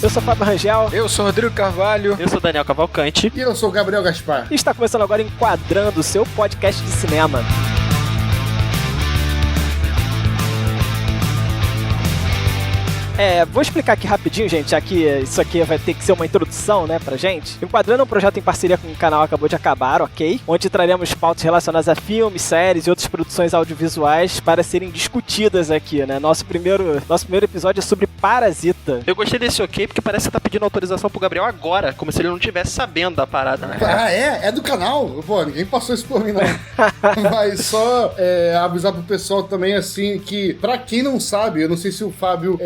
Eu sou o Fábio Rangel. Eu sou o Rodrigo Carvalho. Eu sou o Daniel Cavalcante. E eu sou o Gabriel Gaspar. E está começando agora Enquadrando, o seu podcast de cinema. Vou explicar aqui rapidinho, gente, já que isso aqui vai ter que ser uma introdução, né, pra gente. Enquadrando é um projeto em parceria com o canal Acabou de Acabar, ok? Onde traremos pautas relacionadas a filmes, séries e outras produções audiovisuais para serem discutidas aqui, né? Nosso primeiro episódio é sobre Parasita. Eu gostei desse ok, porque parece que você tá pedindo autorização pro Gabriel agora, como se ele não estivesse sabendo da parada, né? Ah, é? É do canal? Pô, ninguém passou isso por mim, não. Mas só avisar pro pessoal também, assim, que pra quem não sabe, eu não sei se o Fábio...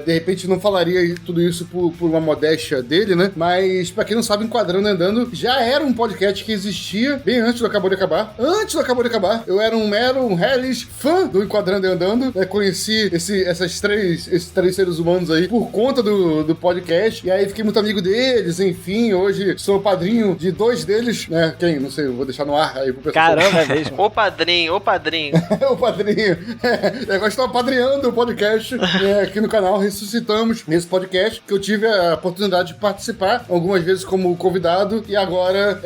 de repente não falaria tudo isso por uma modéstia dele, né? Mas pra quem não sabe, Enquadrando Andando já era um podcast que existia bem antes do Acabou de Acabar. Antes do Acabou de Acabar, eu era um hellish fã do Enquadrando Andando, né? Conheci esses três seres humanos aí por conta do podcast, e aí fiquei muito amigo deles, enfim, hoje sou padrinho de dois deles, né? Quem? Não sei, eu vou deixar no ar aí pro pessoal. Caramba, é mesmo. Ô padrinho. O padrinho. Agora estou apadrinhando o podcast aqui no canal. Ressuscitamos nesse podcast, que eu tive a oportunidade de participar algumas vezes como convidado, e agora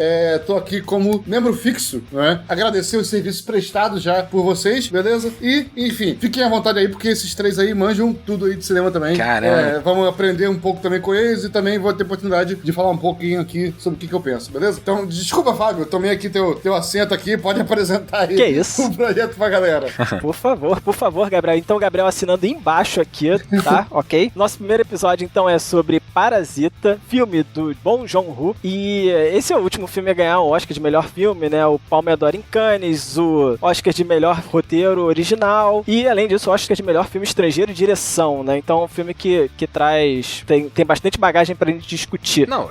tô aqui como membro fixo, né? Agradecer os serviços prestados já por vocês, beleza? E, enfim, fiquem à vontade aí, porque esses três aí manjam tudo aí de cinema também. Caramba. Vamos aprender um pouco também com eles, e também vou ter oportunidade de falar um pouquinho aqui sobre o que eu penso, beleza? Então, desculpa, Fábio, eu tomei aqui teu assento aqui, pode apresentar aí que isso? o projeto pra galera. Por favor, Gabriel. Então, Gabriel assinando embaixo aqui, tá? Ok? Nosso primeiro episódio, então, é sobre Parasita, filme do Bong Joon-ho. E esse é o último filme a ganhar o Oscar de melhor filme, né? O Palme d'Or em Cannes, o Oscar de melhor roteiro original. E, além disso, o Oscar de melhor filme estrangeiro e direção, né? Então, é um filme que traz... Tem bastante bagagem pra gente discutir. Não,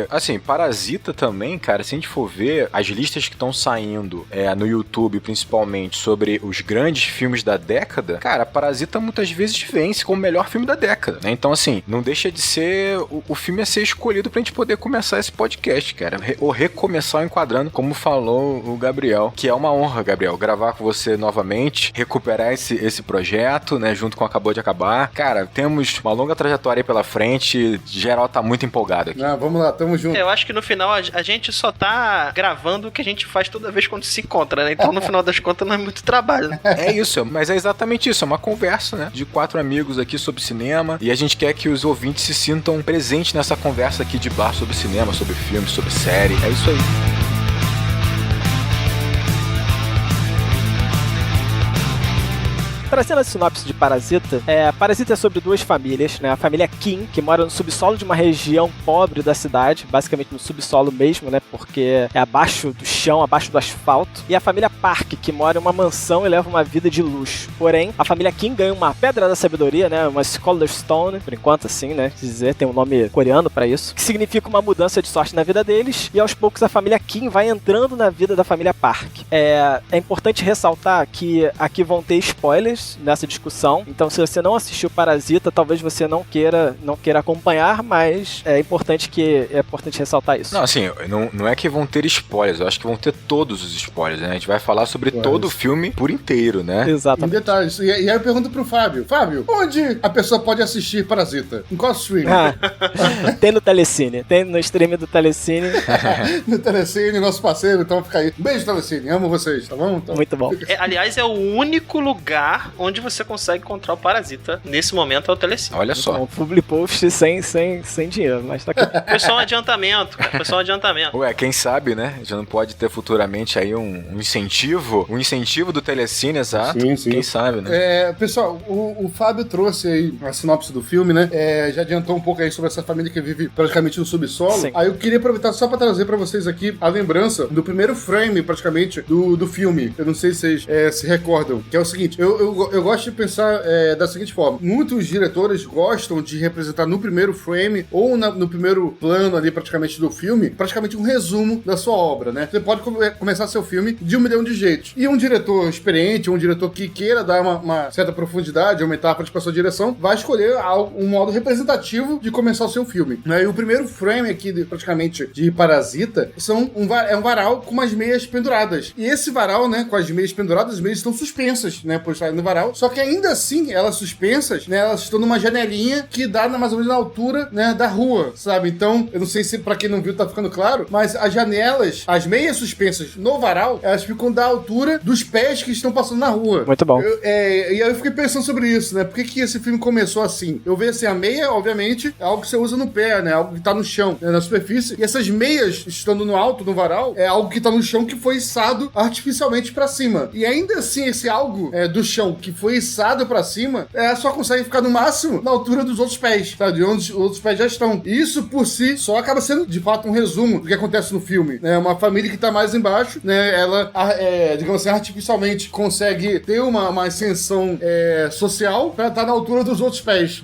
assim, Parasita também, cara, se a gente for ver as listas que estão saindo no YouTube, principalmente, sobre os grandes filmes da década, cara, Parasita muitas vezes vence como o melhor filme da década, né? Então, assim, não deixa de ser o filme a ser escolhido pra gente poder começar esse podcast, cara. Ou recomeçar o Enquadrando, como falou o Gabriel, que é uma honra, Gabriel, gravar com você novamente, recuperar esse projeto, né, junto com Acabou de Acabar. Cara, temos uma longa trajetória aí pela frente, geral tá muito empolgado aqui. Vamos lá, tamo junto. Eu acho que no final a gente só tá gravando o que a gente faz toda vez quando se encontra, né? Então, no final das contas, não é muito trabalho, né? É isso, mas é exatamente isso, é uma conversa, né, de 4 amigos aqui sobre cinema, e a gente quer que os ouvintes se sintam presentes nessa conversa aqui de bar sobre cinema, sobre filme, sobre série. É isso aí. Trazendo a sinopse de Parasita, Parasita é sobre duas famílias, né? A família Kim, que mora no subsolo de uma região pobre da cidade, basicamente no subsolo mesmo, né? Porque é abaixo do chão, abaixo do asfalto. E a família Park, que mora em uma mansão e leva uma vida de luxo. Porém, a família Kim ganha uma pedra da sabedoria, né? Uma Scholar Stone, por enquanto assim, né? Quer dizer, tem um nome coreano pra isso, que significa uma mudança de sorte na vida deles. E aos poucos a família Kim vai entrando na vida da família Park. É importante ressaltar que aqui vão ter spoilers nessa discussão, então se você não assistiu Parasita, talvez você não queira acompanhar, mas é importante ressaltar isso. Não, assim, não é que vão ter spoilers, eu acho que vão ter todos os spoilers, né? A gente vai falar sobre todo o filme por inteiro, né? Exatamente. Em detalhes. E aí eu pergunto pro Fábio, onde a pessoa pode assistir Parasita? Em qual stream? Tem no Telecine, tem no stream do Telecine. No Telecine, nosso parceiro, então fica aí. Beijo, Telecine, amo vocês, tá bom? Então, muito bom. Aliás, é o único lugar onde você consegue encontrar o Parasita. Nesse momento é o Telecine. Olha só. Então, public post sem dinheiro, mas tá aqui. Foi só um adiantamento, cara. Foi só um adiantamento. Ué, quem sabe, né? Já não pode ter futuramente aí um incentivo. Um incentivo do Telecine, exato. Sim. Quem sabe, né? Pessoal, o Fábio trouxe aí a sinopse do filme, né? Já adiantou um pouco aí sobre essa família que vive praticamente no subsolo. Sim. Aí eu queria aproveitar só pra trazer pra vocês aqui a lembrança do primeiro frame, praticamente, do filme. Eu não sei se vocês se recordam. Que é o seguinte, eu gosto de pensar da seguinte forma. Muitos diretores gostam de representar no primeiro frame ou no primeiro plano ali praticamente do filme, praticamente um resumo da sua obra, né? Você pode começar seu filme de 1 milhão de jeitos. E um diretor experiente, um diretor que queira dar uma certa profundidade, aumentar a participação da direção, vai escolher um modo representativo de começar o seu filme, né? E o primeiro frame aqui, praticamente, de Parasita, é um varal com umas meias penduradas. E esse varal, né, com as meias penduradas, as meias estão suspensas, né, por estar no varal. varal, só que ainda assim, elas suspensas, né, elas estão numa janelinha que dá mais ou menos na altura, né, da rua, sabe? Então, eu não sei se pra quem não viu tá ficando claro, mas as janelas, as meias suspensas no varal, elas ficam da altura dos pés que estão passando na rua. Muito bom. E aí eu fiquei pensando sobre isso, né? Por que esse filme começou assim? Eu vejo assim, a meia, obviamente, é algo que você usa no pé, né? Algo que tá no chão, né, na superfície. E essas meias, estando no alto, no varal, é algo que tá no chão que foi içado artificialmente pra cima. E ainda assim, esse algo do chão que foi içado pra cima, só consegue ficar no máximo na altura dos outros pés, tá? De onde os outros pés já estão. E isso, por si, só acaba sendo, de fato, um resumo do que acontece no filme, né? Uma família que tá mais embaixo, né? Ela, digamos assim, artificialmente consegue ter uma ascensão social pra estar na altura dos outros pés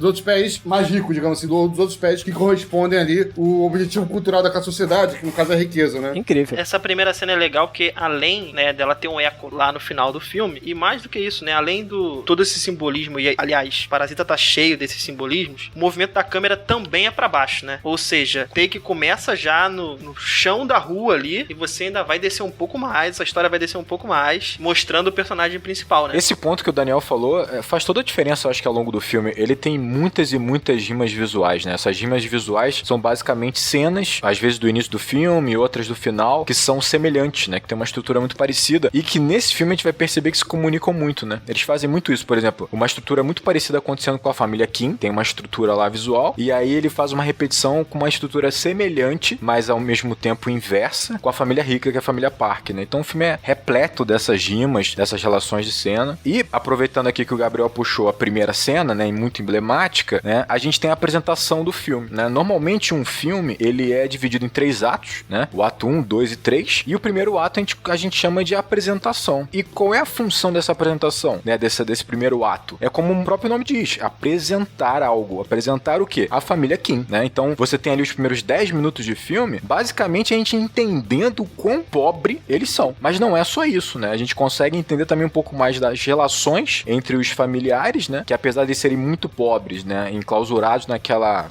mais ricos, digamos assim, dos outros pés que correspondem ali o objetivo cultural daquela sociedade, que no caso é a riqueza, né? Incrível. Essa primeira cena é legal porque além, né, dela ter um eco lá no final do filme, e mais do que isso, né, além do todo esse simbolismo, e aliás, Parasita tá cheio desses simbolismos, o movimento da câmera também é pra baixo, né? Ou seja, o take começa já no chão da rua ali, e você ainda vai descer um pouco mais, a história vai descer um pouco mais, mostrando o personagem principal, né? Esse ponto que o Daniel falou faz toda a diferença, eu acho que ao longo do filme. Ele tem muitas e muitas rimas visuais, né? Essas rimas visuais são basicamente cenas, às vezes do início do filme, outras do final, que são semelhantes, né? Que tem uma estrutura muito parecida e que nesse filme a gente vai perceber que se comunicam muito, né? Eles fazem muito isso, por exemplo, uma estrutura muito parecida acontecendo com a família Kim, tem uma estrutura lá visual, e aí ele faz uma repetição com uma estrutura semelhante, mas ao mesmo tempo inversa, com a família rica, que é a família Park, né? Então o filme é repleto dessas rimas, dessas relações de cena. E aproveitando aqui que o Gabriel puxou a primeira cena, né, muito emblemática, né, a gente tem a apresentação do filme, né? Normalmente um filme, ele é dividido em 3 atos, né? O ato 1, 2 e 3, e o primeiro ato a gente chama de apresentação. E qual é a função dessa apresentação, né, desse primeiro ato? É como o próprio nome diz, apresentar algo. Apresentar o quê? A família Kim, né? Então você tem ali os primeiros 10 minutos de filme, basicamente a gente entendendo o quão pobre eles são. Mas não é só isso, né? A gente consegue entender também um pouco mais das relações entre os familiares, né? Que apesar de serem muito pobres, né? Enclausurados naquela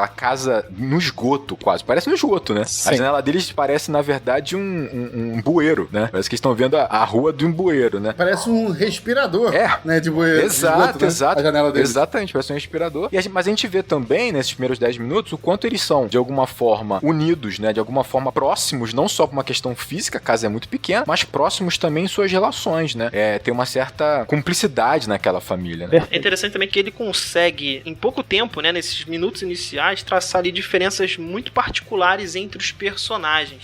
casa no esgoto quase. Parece um esgoto, né? Sim. A janela deles parece, na verdade, um bueiro, né? Parece que estão vendo a rua de um bueiro, né? Parece um respirador, né? De bueiro. Exato, né? exato. A janela deles. Exatamente, parece um respirador. Mas a gente vê também, nesses primeiros 10 minutos, o quanto eles são, de alguma forma, unidos, né? De alguma forma próximos, não só por uma questão física, a casa é muito pequena, mas próximos também em suas relações, né? Tem uma certa cumplicidade naquela família, né? É interessante também que ele consegue, em pouco tempo, né, nesses minutos iniciais, traçar ali diferenças muito particulares entre os personagens.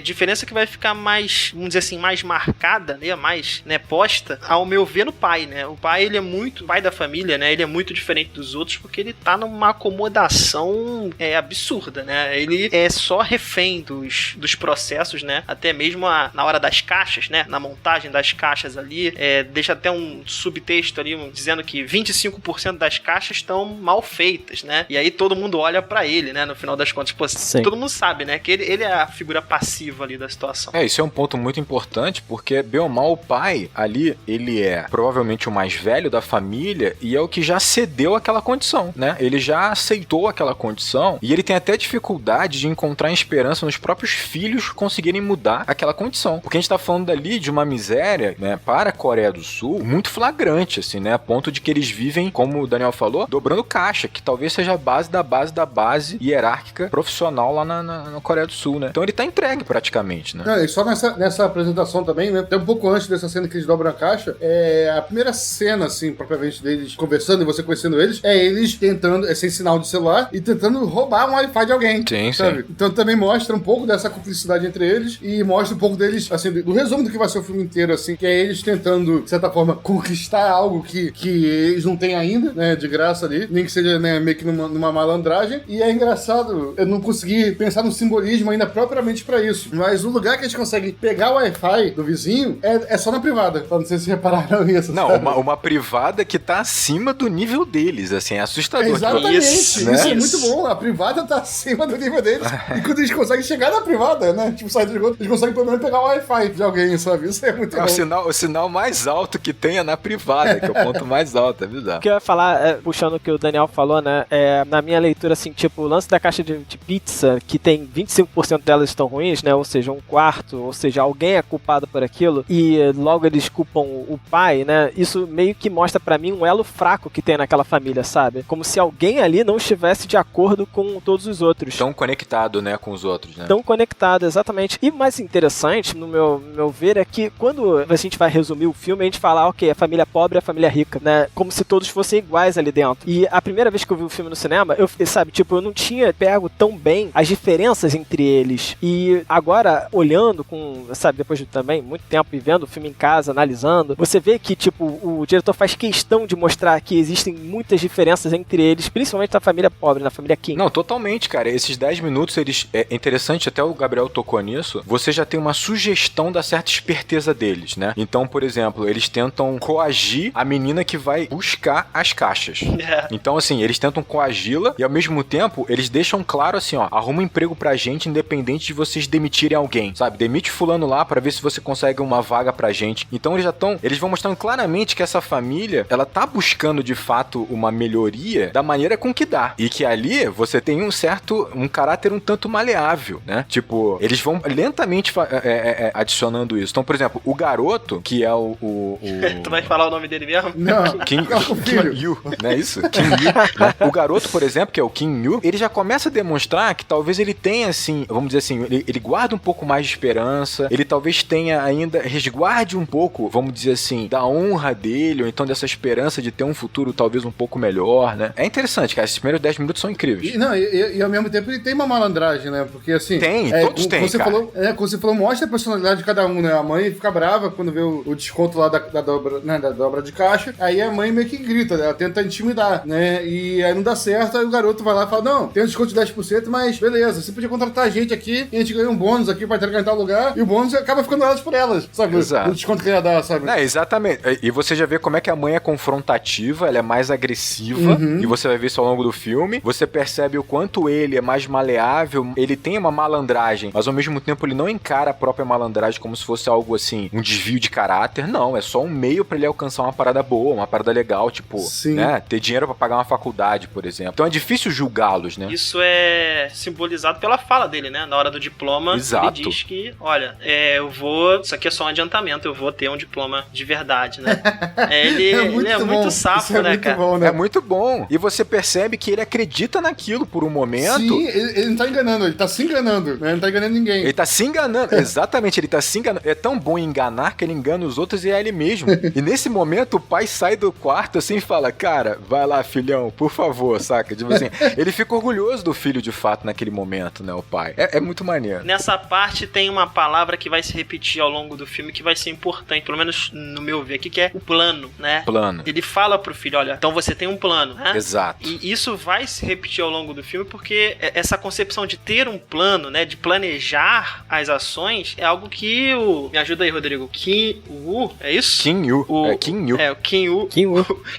Diferença que vai ficar mais, vamos dizer assim, mais marcada, né, mais, né, posta, ao meu ver, no pai, né? O pai, ele é muito, pai da família, né? Ele é muito diferente dos outros porque ele tá numa acomodação absurda, né? Ele é só refém dos processos, né? Até mesmo na hora das caixas, né? Na montagem das caixas ali, deixa até um subtexto ali dizendo que 25% das caixas estão mal feitas, né? E aí todo mundo olha pra ele, né? No final das contas, pô, todo mundo sabe, né? Que ele é a figura passiva ali da situação. Isso é um ponto muito importante, porque, bem ou mal, o pai ali, ele é provavelmente o mais velho da família e é o que já cedeu aquela condição, né? Ele já aceitou aquela condição e ele tem até dificuldade de encontrar esperança nos próprios filhos conseguirem mudar aquela condição. Porque a gente tá falando ali de uma miséria, né, para a Coreia do Sul, muito flagrante, assim, né? A ponto de que eles vivem, como o Daniel falou, dobrando caixa, que talvez seja a base da base hierárquica profissional lá na Coreia do Sul, né? Então ele tá entregue praticamente, né? E só nessa apresentação também, né? Até um pouco antes dessa cena que eles dobram a caixa, a primeira cena, assim, propriamente deles conversando e você conhecendo eles, eles tentando, sem sinal de celular, e tentando roubar um Wi-Fi de alguém. Sim, sabe? sim. Então também mostra um pouco dessa cumplicidade entre eles e mostra um pouco deles, assim, do resumo do que vai ser o filme inteiro, assim, que é eles tentando, de certa forma, conquistar algo que eles não têm ainda, né? De graça ali, nem que seja, né, meio que numa malandragem. E é engraçado, eu não consegui pensar no simbolismo ainda propriamente pra isso. Mas o lugar que a gente consegue pegar o Wi-Fi do vizinho é só na privada. Não sei se repararam isso. Não, uma privada que tá acima do nível deles, assim, é assustador. Exatamente, Isso, isso é muito bom. A privada tá acima do nível deles. E quando eles conseguem chegar na privada, né? Tipo, sair do esgoto, eles conseguem pelo menos pegar o Wi-Fi de alguém, sabe? Isso é muito bom. O sinal mais alto que tem é na privada, que é o ponto mais alto, é bizarro. O que eu ia falar, puxando o que o Daniel falou, né? Na minha leitura, assim, tipo, o lance da caixa de pizza, que tem 25% delas estão ruins, né? Ou seja, um quarto, ou seja, alguém é culpado por aquilo, e logo eles culpam o pai, né? isso meio que mostra pra mim um elo fraco que tem naquela família, sabe? Como se alguém ali não estivesse de acordo com todos os outros. Tão conectado, né, com os outros, né? Tão conectado, exatamente. E mais interessante, no meu ver, é que quando a gente vai resumir o filme, a gente fala, ok, a família pobre e a família rica, né? Como se todos fossem iguais ali dentro. E a primeira vez que eu vi o filme no cinema, eu não tinha pego tão bem as diferenças entre eles. E agora, olhando depois de também muito tempo e vendo o filme em casa, analisando, você vê que, o diretor faz questão de mostrar que existem muitas diferenças entre eles, principalmente na família pobre, na família King. Não, totalmente, cara. Esses 10 minutos, é interessante, até o Gabriel tocou nisso, você já tem uma sugestão da certa esperteza deles, né? Então, por exemplo, eles tentam coagir a menina que vai buscar as caixas. Então, assim, eles tentam coagi-la e, ao mesmo tempo, eles deixam claro assim, ó, arruma um emprego pra gente independente de vocês demitirem alguém, sabe? Demite fulano lá pra ver se você consegue uma vaga pra gente. Então, eles vão mostrando claramente que essa família, ela tá buscando, de fato, uma melhoria da maneira com que dá. E que ali, você tem um caráter um tanto maleável, né? Tipo, eles vão lentamente adicionando isso. Então, por exemplo, o garoto, que é o... Tu vai falar o nome dele mesmo? Não, Kim Yu, não é isso? Kim Yu, né? O garoto, por exemplo, que é o Kim Yu, ele já começa a demonstrar que talvez ele tenha, assim, vamos dizer assim, ele guarda um pouco mais de esperança, ele talvez tenha ainda, resguarde um pouco, vamos dizer assim, da honra dele, ou então dessa esperança de ter um futuro talvez um pouco melhor, né? É interessante, cara, esses primeiros 10 minutos são incríveis. E ao mesmo tempo ele tem uma malandragem, né? Porque assim... Todos têm, cara. Como você falou, mostra a personalidade de cada um, né? A mãe fica brava quando vê o desconto lá da dobra, né? Da dobra de caixa, aí a mãe meio que grita, né? Ela tenta intimidar, né? E aí não dá certo, aí o garoto vai lá e fala, não, tem um desconto de 10%, mas beleza, você podia contratar a gente aqui e a gente ganha um bônus aqui pra entregar em tal lugar, e o bônus acaba ficando elas por elas, sabe? Exato. O desconto que ia dar, sabe? Exatamente. E você já vê como é que a mãe é confrontativa, ela é mais agressiva, e você vai ver isso ao longo do filme. Você percebe o quanto ele é mais maleável, ele tem uma malandragem, mas ao mesmo tempo ele não encara a própria malandragem como se fosse algo assim, um desvio de caráter. Não, é só um meio pra ele alcançar uma parada boa, uma parada legal, tipo, né? Ter dinheiro pra pagar uma faculdade, por exemplo. Então é difícil julgá-los, né? Isso é simbolizado pela fala dele, né? Na hora do diploma, Exato. ele diz que, olha, isso aqui é só um adiantamento, eu vou ter um diploma de verdade, né? Ele é muito safo, né, cara? Bom, né? É muito bom. E você percebe que ele acredita naquilo por um momento. Sim, ele não tá enganando, ele tá se enganando, né? Ele não tá enganando ninguém. Ele tá se enganando, exatamente, ele tá se enganando. É tão bom enganar que ele engana os outros e é ele mesmo. E nesse momento o pai sai do quarto assim e fala, cara, vai lá, filhão, por favor, saca? Tipo assim, ele fica orgulhoso do filho de fato naquele momento, né, o pai. É muito maneiro. Nessa parte tem uma palavra que vai se repetir ao longo do filme que vai ser importante, pelo menos no meu ver aqui, que é o plano, né? Plano. Ele fala pro filho, olha, então você tem um plano, né? Exato. E isso vai se repetir ao longo do filme porque essa concepção de ter um plano, né, de planejar as ações, é algo que me ajuda aí, Rodrigo, Kim Woo, é isso? Kim Yu. O Kim Woo.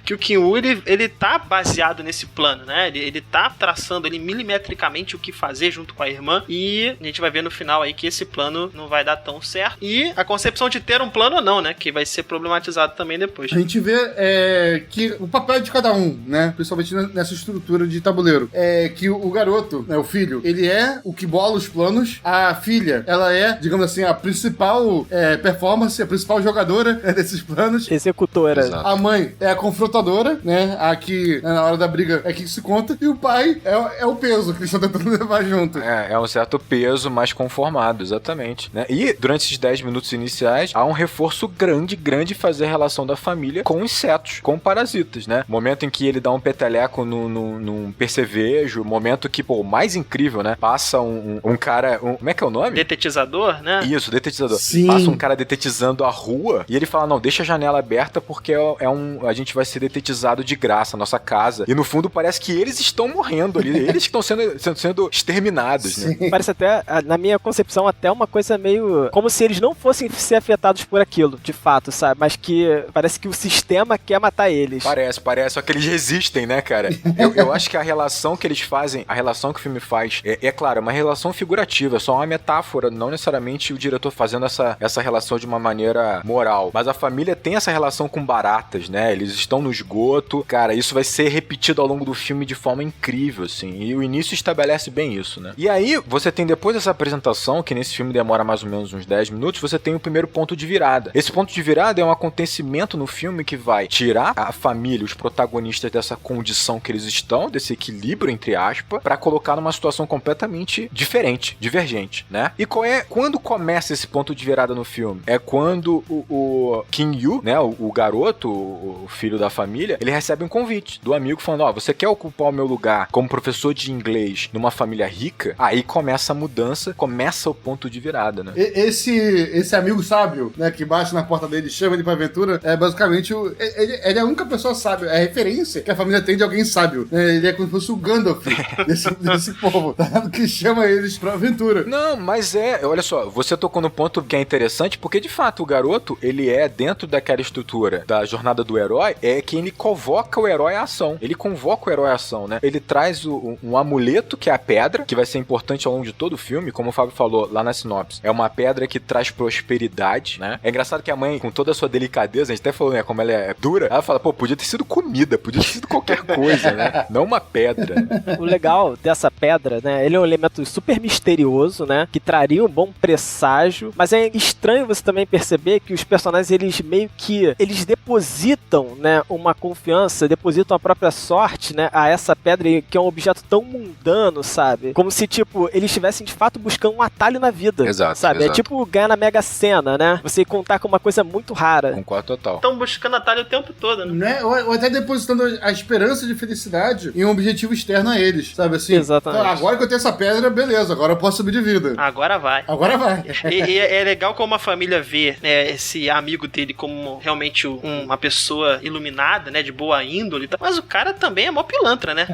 Que o Kim Woo, ele tá baseado nesse plano, né? Ele tá traçando ali milimetricamente o que fazer junto com a irmã e a gente vai ver no final aí que esse plano não vai dar tão certo. E a concepção de ter um plano ou não, né? Que vai ser problematizado também depois. A gente vê que o papel de cada um, né? Principalmente nessa estrutura de tabuleiro. É que o garoto, né, o filho, ele é o que bola os planos. A filha, ela é, digamos assim, a principal performance, a principal jogadora desses planos. Executora. Exato. A mãe é a confrontadora, né? A que, na hora da briga, é que se conta. E o pai é o peso que eles estão tentando levar junto. É um certo peso mais conformado, exatamente. Né? E durante esses 10 minutos iniciais, há um reforço grande fazer a relação da família com insetos, com parasitas, né? Momento em que ele dá um peteleco num percevejo, momento que, pô, o mais incrível, né? Passa um cara... como é que é o nome? Detetizador, né? Isso, detetizador. Sim. Passa um cara detetizando a rua e ele fala, não, deixa a janela aberta porque a gente vai ser detetizado de graça, a nossa casa. E no fundo parece que eles estão morrendo ali, eles que estão sendo exterminados, né? Parece até, na minha concepção, até uma coisa meio... como se eles não fossem ser afetados por aquilo, de fato, sabe? Mas que parece que o sistema quer matar eles. Parece, só que eles resistem, né, cara? Eu acho que a relação que eles fazem, a relação que o filme faz, é claro, uma relação figurativa, é só uma metáfora, não necessariamente o diretor fazendo essa relação de uma maneira moral. Mas a família tem essa relação com baratas, né? Eles estão no esgoto, cara, isso vai ser repetido ao longo do filme de forma incrível, assim, e o início estabelece bem isso, né? E aí, você tem depois dessa apresentação, que nesse filme demora mais ou menos uns 10 minutos, você tem o primeiro ponto de virada. Esse ponto de virada é um acontecimento acontecimento no filme que vai tirar a família, os protagonistas dessa condição que eles estão, desse equilíbrio, entre aspas, pra colocar numa situação completamente diferente, divergente, né? E quando começa esse ponto de virada no filme? É quando o Kim Yu, né, o garoto, o filho da família, ele recebe um convite do amigo falando, você quer ocupar o meu lugar como professor de inglês numa família rica? Aí começa a mudança, começa o ponto de virada, né? Esse amigo sábio, né, que bate na porta dele e chama ele pra aventura, é basicamente ele é a única pessoa sábia, é a referência que a família tem de alguém sábio. Ele é como se fosse o Gandalf desse povo, tá? Que chama eles pra aventura. Não, mas olha só, você tocou no ponto que é interessante, porque de fato o garoto, ele é dentro daquela estrutura da jornada do herói, é que ele convoca o herói à ação. Ele convoca o herói à ação, né? Ele traz um amuleto, que é a pedra, que vai ser importante ao longo de todo o filme, como o Fábio falou lá na sinopse. É uma pedra que traz prosperidade, né? É engraçado que a mãe, com toda a sua delicadeza, a gente até falou, né, como ela é dura, ela fala, podia ter sido comida, podia ter sido qualquer coisa, né? Não uma pedra. O legal dessa pedra, né, ele é um elemento super misterioso, né, que traria um bom presságio, mas é estranho você também perceber que os personagens, eles meio que, eles depositam, né, uma confiança, depositam a própria sorte, né, a essa pedra, que é um objeto tão mundano, sabe? Como se, tipo, eles estivessem de fato buscando um atalho na vida. Exato, sabe? exato. É tipo ganhar na Mega Sena, né? Você contar com uma coisa muito rara. Concordo total. Estão buscando atalho o tempo todo, né? Ou até depositando a esperança de felicidade em um objetivo externo a eles, sabe assim? Exatamente. Agora que eu tenho essa pedra, beleza, agora eu posso subir de vida. Agora vai. Agora vai. E é legal como a família vê, né, esse amigo dele como realmente uma pessoa iluminada, né, de boa índole, mas o cara também é mó pilantra, né?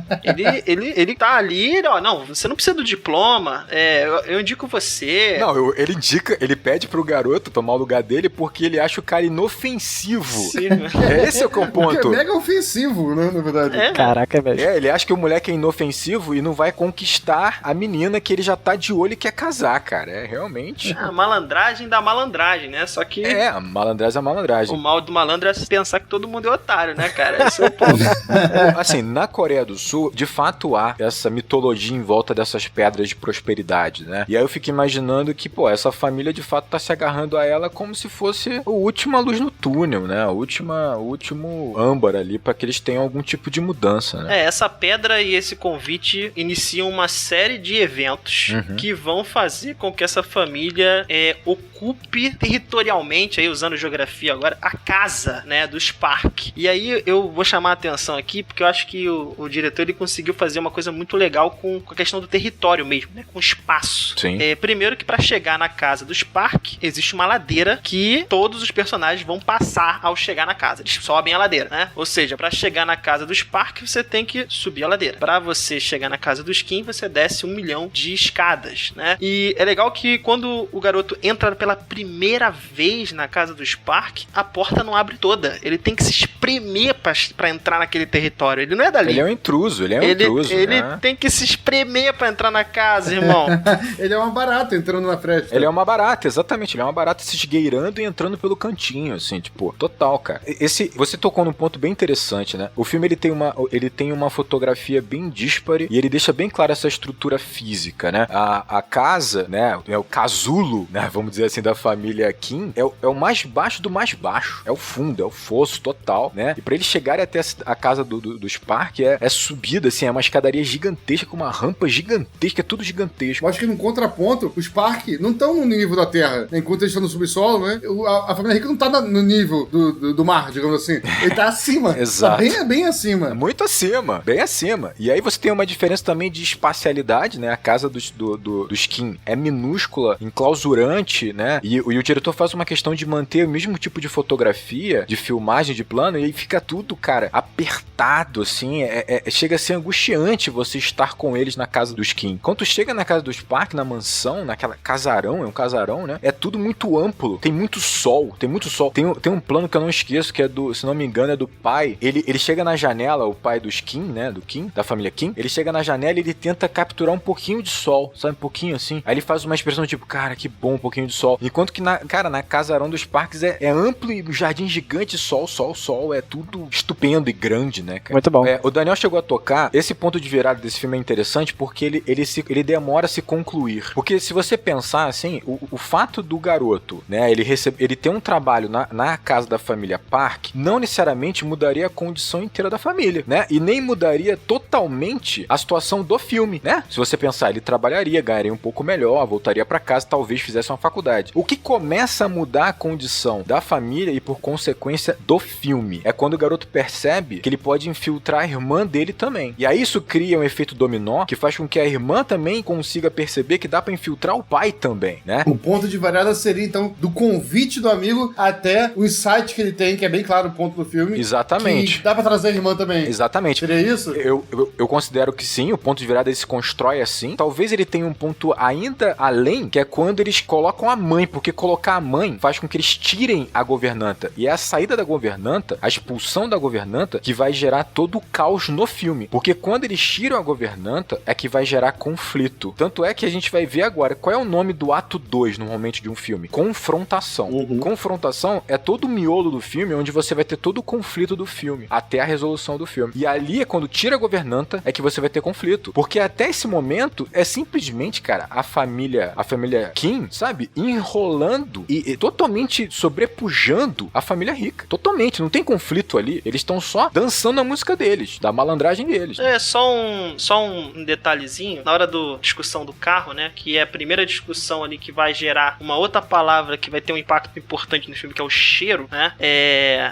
Ele tá ali, não, você não precisa do diploma, eu indico você. Não, ele pede pro garoto tomar o lugar dele porque ele acha o cara inofensivo. Sim. Esse é o que é o ponto. Porque é mega ofensivo, né, na verdade. Caraca, velho. Ele acha que o moleque é inofensivo e não vai conquistar a menina que ele já tá de olho e quer casar, cara. É realmente... A malandragem da malandragem, né? Só que... a malandragem é a malandragem. O mal do malandro é pensar que todo mundo é otário, né, cara? Esse é o ponto. Assim, na Coreia do Sul, de fato há essa mitologia em volta dessas pedras de prosperidade, né? E aí eu fico imaginando que, essa família de fato tá se agarrando a ela como se fosse a última luz no túnel, né? O último âmbar ali pra que eles tenham algum tipo de mudança, né? Essa pedra e esse convite iniciam uma série de eventos que vão fazer com que essa família ocupe territorialmente, aí usando geografia agora, a casa, né, do Spark. E aí eu vou chamar a atenção aqui, porque eu acho que o diretor, ele conseguiu fazer uma coisa muito legal com a questão do território mesmo, né, com espaço. Sim. Primeiro que para chegar na casa do Spark, existe uma ladeira que todos os personagens vão passar ao chegar na casa. Eles sobem a ladeira, né? Ou seja, para chegar na casa do Spark, você tem que subir a ladeira. Para você chegar na casa do Skin, você desce 1 milhão de escadas, né? E é legal que quando o garoto entra pela primeira vez na casa do Spark, a porta não abre toda. Ele tem que se espremer para entrar naquele território. Ele não é dali. Ele é um intruso, Ele né? tem que se espremer para entrar na casa, irmão. Ele é uma barata entrando na fresta. Ele é uma barata, exatamente. Ele é uma barata se esgueirando e entrando pelo cantinho, assim, tipo, total, cara. Você tocou num ponto bem interessante, né? O filme, ele tem uma fotografia bem díspare e ele deixa bem clara essa estrutura física, né? A casa, né? É o casulo, né? Vamos dizer assim, da família Kim, é o mais baixo do mais baixo. É o fundo, é o fosso total, né? E pra eles chegarem até a casa do Spark, é subida, assim, é uma escadaria gigantesca, com uma rampa gigantesca, é tudo gigantesco. Eu acho que no contraponto, os Spark não estão no nível da Terra, né? Enquanto eles estão no subsolo, né? A família rica não tá no nível do mar, digamos assim. Ele tá acima. Exato. Tá bem acima. Muito acima, bem acima. E aí você tem uma diferença também de espacialidade, né? A casa do Skin é minúscula, enclausurante, né? E o diretor faz uma questão de manter o mesmo tipo de fotografia, de filmagem, de plano, e aí fica tudo, cara, apertado, assim. Chega a ser angustiante você estar com eles na casa do Skin. Quando tu chega na casa do Spark, na mansão, naquela casarão, é um casarão, né? É tudo muito amplo. Tem muito sol. Tem um plano que eu não esqueço, que é se não me engano, é do pai. Ele chega na janela, o pai do Skin, né? Do Kim, da família Kim. Ele chega na janela e ele tenta capturar um pouquinho de sol, sabe? Um pouquinho assim. Aí ele faz uma expressão tipo, cara, que bom, um pouquinho de sol. Enquanto que na casarão dos Sparks é amplo e um jardim gigante, sol. É tudo estupendo e grande, né, cara? Muito bom. O Daniel chegou a tocar. Esse ponto de virada desse filme é interessante porque ele demora a se concluir. Porque se você pensar assim, o fato do garoto, né, ele ter um trabalho na na casa da família Park não necessariamente mudaria a condição inteira da família, né? E nem mudaria totalmente a situação do filme, né? Se você pensar, ele trabalharia, ganharia um pouco melhor, voltaria pra casa, talvez fizesse uma faculdade. O que começa a mudar a condição da família e, por consequência, do filme é quando o garoto percebe que ele pode infiltrar a irmã dele também. E aí isso cria um efeito dominó que faz com que a irmã também consiga perceber que dá pra infiltrar o pai também, né? O ponto de virada seria, então, do convite do amigo até o insight que ele tem, que é bem claro o ponto do filme. Exatamente. Que dá pra trazer a irmã também. Exatamente. Seria isso? Eu considero que sim, o ponto de virada ele se constrói assim. Talvez ele tenha um ponto ainda além, que é quando eles colocam a mãe, porque colocar a mãe faz com que eles tirem a governanta. E é a saída da governanta, a expulsão da governanta, que vai gerar todo o caos no filme. Porque quando eles tiram a governanta, é que vai gerar conflito. Tanto é que a gente vai ver agora, qual é o nome do ato 2, normalmente, de um filme? Confrontação. Confrontação é todo o miolo do filme, onde você vai ter todo o conflito do filme, até a resolução do filme. E ali é quando tira a governanta, é que você vai ter conflito. Porque até esse momento, é simplesmente, cara, a família Kim, sabe? Enrolando e totalmente sobrepujando a família rica. Totalmente, não tem conflito ali. Eles estão só dançando a música deles, da malandragem deles. É, só um detalhezinho. Na hora da discussão do carro, né? Que é a primeira discussão ali que vai gerar uma outra palavra que vai ter um impacto importante no filme, que é o cheiro, né?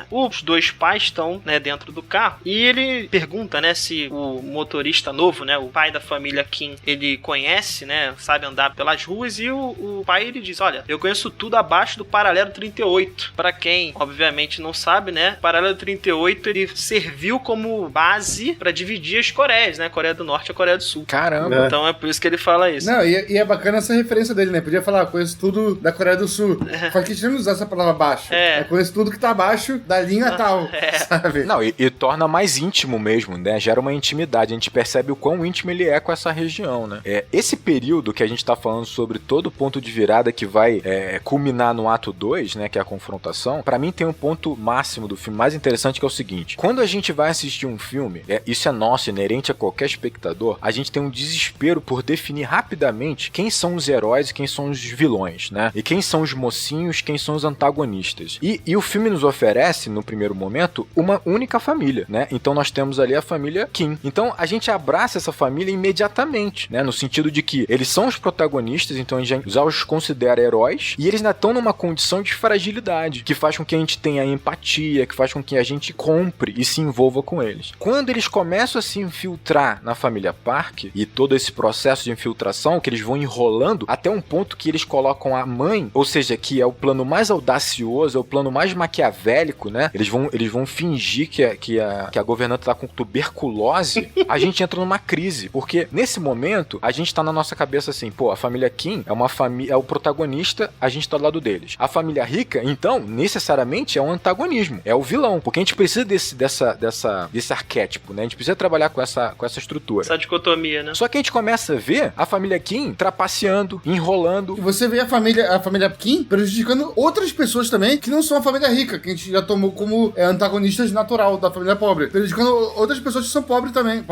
Os dois pais estão, né, dentro do carro e ele pergunta, né, se o motorista novo, né, o pai da família Kim, ele conhece, né, sabe andar pelas ruas, e o pai, ele diz, olha, eu conheço tudo abaixo do paralelo 38. Pra quem, obviamente, não sabe, né, o paralelo 38, ele serviu como base pra dividir as Coreias, né, a Coreia do Norte e a Coreia do Sul. Caramba! Então é por isso que ele fala isso. Não, e é bacana essa referência dele, né? Podia falar, conheço tudo da Coreia do Sul. Só que a gente não usar essa palavra abaixo. Conheço tudo que tá abaixo da linha tal, sabe? Não, e torna mais íntimo mesmo, né? Gera uma intimidade. A gente percebe o quão íntimo ele é com essa região, né? Esse período que a gente tá falando sobre todo o ponto de virada que vai culminar no ato 2, né? Que é a confrontação. Pra mim tem um ponto máximo do filme mais interessante, que é o seguinte. Quando a gente vai assistir um filme, isso é nosso, inerente a qualquer espectador, a gente tem um desespero por definir rapidamente quem são os heróis e quem são os vilões, né? E quem são os mocinhos, quem são os antagonistas. E o filme nos oferece, no primeiro momento, uma única família, né? Então nós temos ali a família Kim. Então a gente abraça essa família imediatamente, né? No sentido de que eles são os protagonistas, então a gente já os considera heróis, e eles ainda estão numa condição de fragilidade, que faz com que a gente tenha empatia, que faz com que a gente compre e se envolva com eles. Quando eles começam a se infiltrar na família Park, e todo esse processo de infiltração, que eles vão enrolando até um ponto que eles colocam a mãe, ou seja, que é o plano mais audacioso, é o plano mais maquiavélico, né? Eles vão fingir que a governanta tá com tuberculose. A gente entra numa crise, porque nesse momento a gente tá na nossa cabeça assim, pô, a família Kim é uma família, é o protagonista, a gente tá do lado deles. A família rica, então, necessariamente é um antagonismo, é o vilão, porque a gente precisa desse arquétipo, né? A gente precisa trabalhar com essa estrutura. Essa dicotomia, né? Só que a gente começa a ver a família Kim trapaceando, enrolando. E você vê a família Kim prejudicando outras pessoas também, que não são a família rica, que a gente já tomou como antagonistas natural da família pobre. Prejudicando outras pessoas que são pobres também.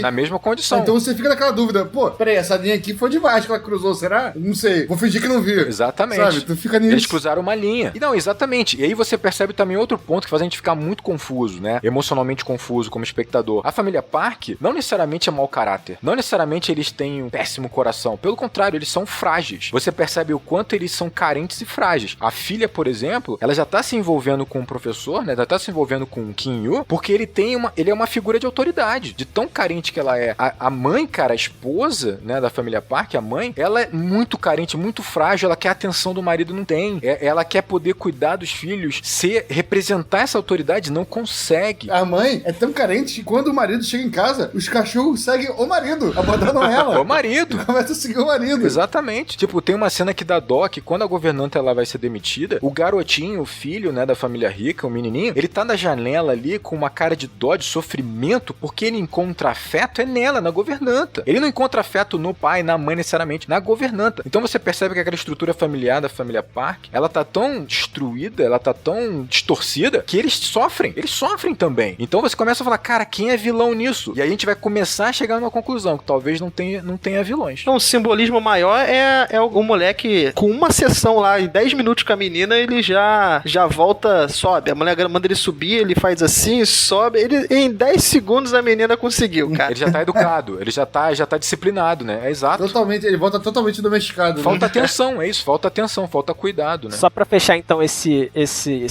Na mesma condição. Então você fica naquela dúvida, pô, peraí, essa linha aqui foi demais que ela cruzou, será? Não sei, vou fingir que não vi. Exatamente. Sabe, tu fica nisso. Eles cruzaram uma linha. E não, exatamente. E aí você percebe também outro ponto que faz a gente ficar muito confuso, né? Emocionalmente confuso como espectador. A família Park não necessariamente é mau caráter. Não necessariamente eles têm um péssimo coração. Pelo contrário, eles são frágeis. Você percebe o quanto eles são carentes e frágeis. A filha, por exemplo, ela já tá se envolvendo com o professor, né? Já tá se envolvendo com o Kim Yu, porque ele é uma figura de autoridade, de tão carente que ela é. A mãe, cara, a esposa, né, da família Park, a mãe, ela é muito carente, muito frágil, ela quer a atenção do marido, não tem. Ela quer poder cuidar dos filhos, representar essa autoridade, não consegue. A mãe é tão carente que quando o marido chega em casa, os cachorros seguem o marido, abandonam ela. O marido. Começa a seguir o marido. Exatamente. Tipo, tem uma cena que dá dó que quando a governanta ela vai ser demitida, o garotinho, o filho, né, da família rica, o menininho, ele tá na janela ali com uma cara de dó, de sofrimento, porque ele encontra afeto nela, na governanta. Ele não encontra afeto no pai, na mãe necessariamente, na governanta. Então você percebe que aquela estrutura familiar da família Park, ela tá tão destruída, ela tá tão distorcida, que eles sofrem também. Então você começa a falar, cara, quem é vilão nisso? E aí a gente vai começar a chegar numa conclusão, que talvez não tenha vilões. Então o simbolismo maior é o moleque com uma sessão lá, em 10 minutos com a menina, ele já já volta, sobe. A mulher manda ele subir, ele faz assim, sobe. Em 10 segundos a menina conseguiu, cara. Ele já tá educado, ele já tá disciplinado, né? É exato. Totalmente, ele volta totalmente domesticado. Falta atenção, é isso, falta atenção, falta cuidado, né? Só pra fechar, então, esse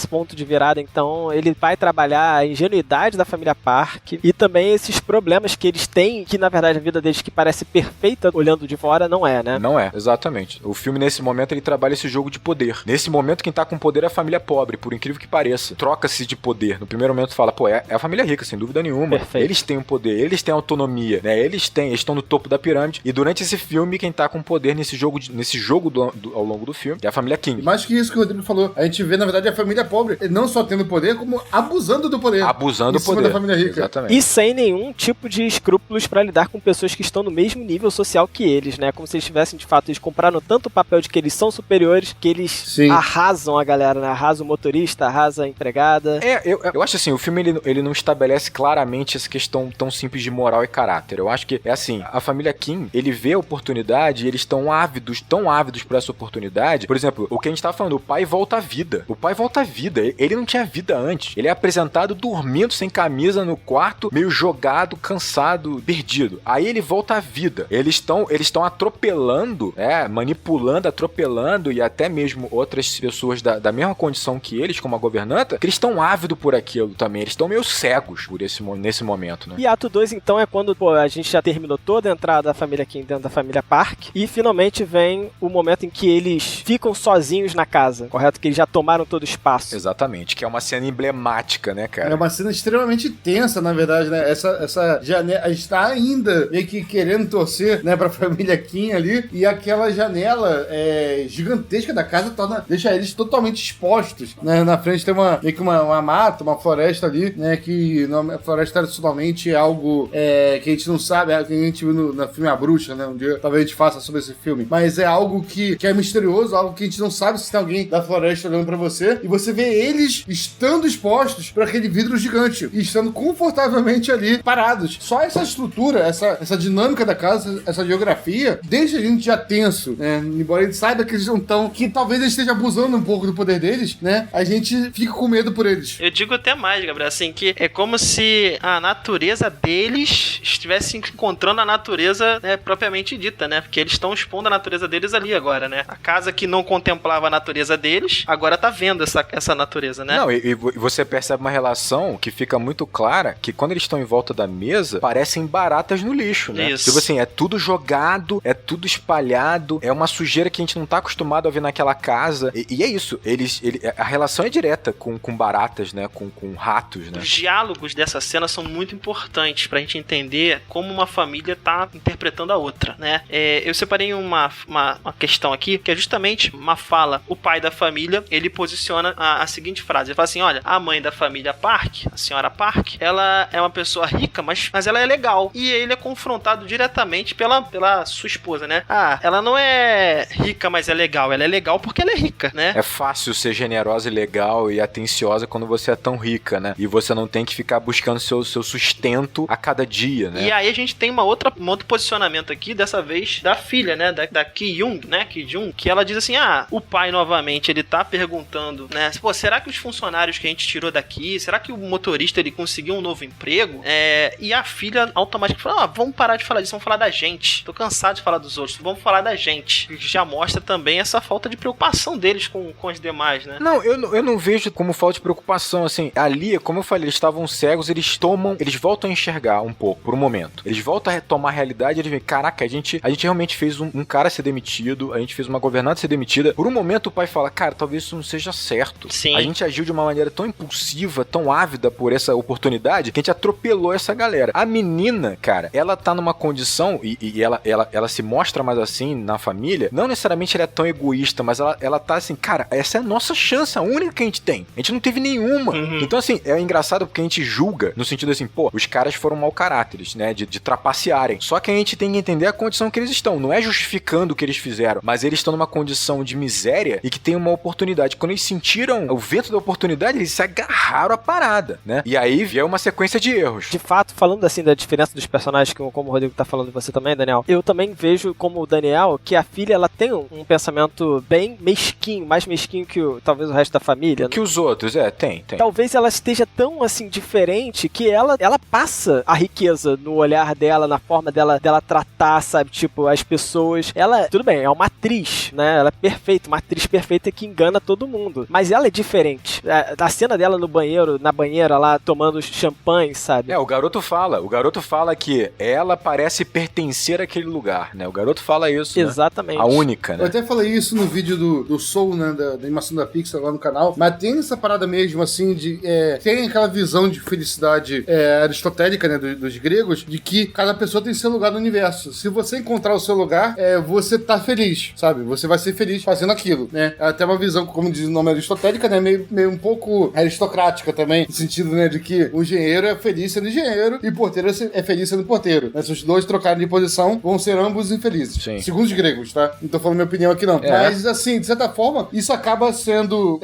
ponto de virada, então, ele vai trabalhar a ingenuidade da família Park e também esses problemas que eles têm, que na verdade a vida deles que parece perfeita olhando de fora, não é, né? Não é, exatamente. O filme, nesse momento, ele trabalha esse jogo de poder. Nesse momento, quem tá com poder é a família pobre, por incrível que pareça. Troca-se de poder. No primeiro momento, fala, pô, é a família rica, sem dúvida nenhuma. Perfeito. Eles têm o poder, eles têm autonomia, né? Eles estão no topo da pirâmide. E durante esse filme, quem tá com poder nesse jogo ao longo do filme é a família King. Mais que isso que o Rodrigo falou, a gente vê, na verdade, a família pobre não só tendo poder, como abusando do poder. Abusando do poder. Da família rica. Exatamente. E sem nenhum tipo de escrúpulos pra lidar com pessoas que estão no mesmo nível social que eles, né? Como se eles tivessem, de fato, eles compraram tanto o papel de que eles são superiores, que eles arrasam a galera, né? Arrasam o motorista, arrasam a empregada. Eu acho assim, o filme ele não estabelece claramente essa questão tão simples de moral e caráter. Eu acho que é assim, a família Kim, ele vê a oportunidade e eles tão ávidos por essa oportunidade. Por exemplo, o que a gente tava falando, o pai volta à vida. O pai volta à vida. Ele não tinha vida antes. Ele é apresentado dormindo sem camisa no quarto, meio jogado, cansado, perdido. Aí ele volta à vida. Eles estão atropelando, manipulando, atropelando e até mesmo outras pessoas da mesma condição que eles, como a governanta, que eles estão ávidos por aquilo também. Eles estão meio cegos nesse momento, né? E ato 2, então, é quando a gente já terminou toda a entrada da família Kim dentro da família Park e finalmente vem o momento em que eles ficam sozinhos na casa, correto? Que eles já tomaram todo o espaço. Exatamente, que é uma cena emblemática, né, cara? É uma cena extremamente tensa, na verdade, né? Essa janela, a gente tá ainda meio que querendo torcer, né, pra família Kim ali, e aquela janela gigantesca da casa deixa eles totalmente expostos, né? Na frente tem meio que uma mata, uma floresta ali, né, que a floresta tradicionalmente é algo que a gente não sabe, que a gente viu no filme A Bruxa, né? Um dia talvez a gente faça sobre esse filme, mas é algo que é misterioso, algo que a gente não sabe se tem alguém da floresta olhando pra você, e você vê eles estando expostos para aquele vidro gigante e estando confortavelmente ali parados. Só essa estrutura, essa dinâmica da casa, essa geografia, deixa a gente já tenso, né? Embora a gente saiba que eles não estão, que talvez eles estejam abusando um pouco do poder deles, né? A gente fica com medo por eles. Eu digo até mais, Gabriel, assim, que é como se a natureza deles estivesse encontrando a natureza, né, propriamente dita, né? Porque eles estão expondo a natureza deles ali agora, né? A casa que não contemplava a natureza deles, agora tá vendo essa natureza, né? Não, e você percebe uma relação que fica muito clara, que quando eles estão em volta da mesa, parecem baratas no lixo, né? Isso. Tipo assim, é tudo jogado, é tudo espalhado, é uma sujeira que a gente não tá acostumado a ver naquela casa, e é isso, a relação é direta com baratas, né? Com ratos, né? Os diálogos dessa cena são muito importantes pra gente entender como uma família tá interpretando a outra, né? Eu separei uma questão aqui, que é justamente uma fala. O pai da família, ele posiciona a seguinte frase, ele fala assim, olha, a mãe da família Park, a senhora Park, ela é uma pessoa rica, mas ela é legal. E ele é confrontado diretamente pela sua esposa, né? Ela não é rica, mas é legal. Ela é legal porque ela é rica, né? É fácil ser generosa e legal e atenciosa quando você é tão rica, né? E você não tem que ficar buscando seu sustento a cada dia, né? E aí a gente tem um outro posicionamento aqui, dessa vez da filha, né? Da Ki-Jung, né? Ki-Jung, que ela diz assim, o pai novamente, ele tá perguntando, né? Pô, será que os funcionários que a gente tirou daqui, será que o motorista, ele conseguiu um novo emprego? E a filha automaticamente fala, vamos parar de falar disso, vamos falar da gente. Tô cansado de falar dos outros, vamos falar da gente. Já mostra também essa falta de preocupação deles com os demais, né? Não, eu não vejo como falta de preocupação, assim, ali, como eu falei, eles estavam cegos, eles voltam a enxergar um pouco, por um momento. Eles voltam a retomar a realidade, eles veem, caraca, a gente realmente fez um cara ser demitido, a gente fez uma governanta ser demitida. Por um momento o pai fala, cara, talvez isso não seja certo. Sim. A gente agiu de uma maneira tão impulsiva, tão ávida por essa oportunidade, que a gente atropelou essa galera. A menina, cara, ela tá numa condição, e ela se mostra mais assim na família, não necessariamente ela é tão egoísta, mas ela tá assim, cara, essa é a nossa chance, a única que a gente tem. A gente não teve nenhuma. Uhum. Então, assim, é engraçado porque a gente julga, no sentido assim, pô, os caras foram mau caráteres, né, de trapacearem. Só que a gente tem que entender a condição que eles estão. Não é justificando o que eles fizeram, mas eles estão numa condição de miséria e que tem uma oportunidade. Quando eles sentiram o vento da oportunidade, eles se agarraram à parada, né? E aí veio uma sequência de erros. De fato, falando assim da diferença dos personagens, como o Rodrigo tá falando, você também, Daniel, eu também vejo como o Daniel que a filha, ela tem um pensamento bem mesquinho, mais mesquinho que talvez o resto da família. Que os outros, tem. Talvez ela esteja tão, assim, diferente que ela passa a riqueza no olhar dela, na forma dela tratar, sabe? Tipo, as pessoas... Ela, tudo bem, é uma atriz, né? Ela é perfeita, uma atriz perfeita que engana todo mundo. Mas ela é diferente. A cena dela no banheiro, na banheira lá, tomando champanhe, sabe? O garoto fala que ela parece pertencer àquele lugar, né? O garoto fala isso, Exatamente. Né? A única, né? Eu até falei isso no vídeo do Soul, né? Da animação da Pixar lá no canal. Mas tem essa parada mesmo, assim, de... tem aquela visão de felicidade aristotélica, né? Dos gregos, de que cada pessoa tem seu lugar no universo. Se você encontrar o seu lugar, você tá feliz, sabe? Você vai ser feliz fazendo aquilo, né? Até uma visão, como diz o nome aristotélica, né? Meio um pouco aristocrática também, no sentido, né? De que o engenheiro é feliz sendo engenheiro e o porteiro é feliz sendo porteiro. Né? Se os dois trocarem de posição, vão ser ambos infelizes. Sim. Segundo os gregos, tá? Não tô falando minha opinião aqui, não. Mas, assim, de certa forma, isso acaba sendo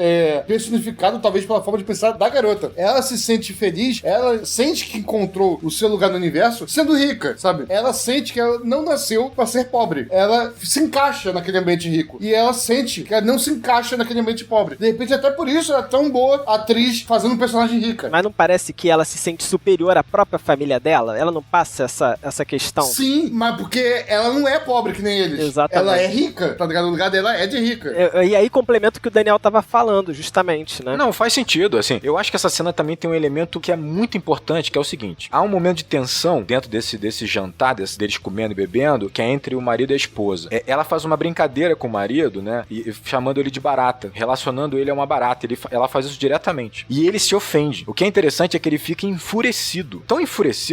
personificado, talvez, pela forma de pensar da garota. Ela se sente feliz, ela sente que encontrou o seu lugar no universo sendo rica, sabe? Ela sente que ela não nasceu pra ser pobre. Ela se encaixa naquele ambiente rico. E ela sente que ela não se encaixa naquele ambiente pobre. De repente, até por isso, ela é tão boa atriz fazendo um personagem rica. Mas não parece que ela se sente superior à própria família dela? Ela não passa essa questão? Sim, mas porque ela não é pobre que nem eles. Exatamente. Ela é rica, tá ligado? O lugar dela é de rica. E aí complementa o que o Daniel tava falando, justamente, né? Não, faz sentido, assim. Eu acho que essa cena também tem um elemento que é muito importante, que é o seguinte. Há um momento de tensão dentro desse jantar, deles comendo e bebendo, que é entre o marido e a esposa. Ela faz uma brincadeira com o marido, né? E chamando ele de barata, relacionando ele a uma barata. Ela faz isso diretamente. E ele se ofende. O que é interessante é que ele fica enfurecido.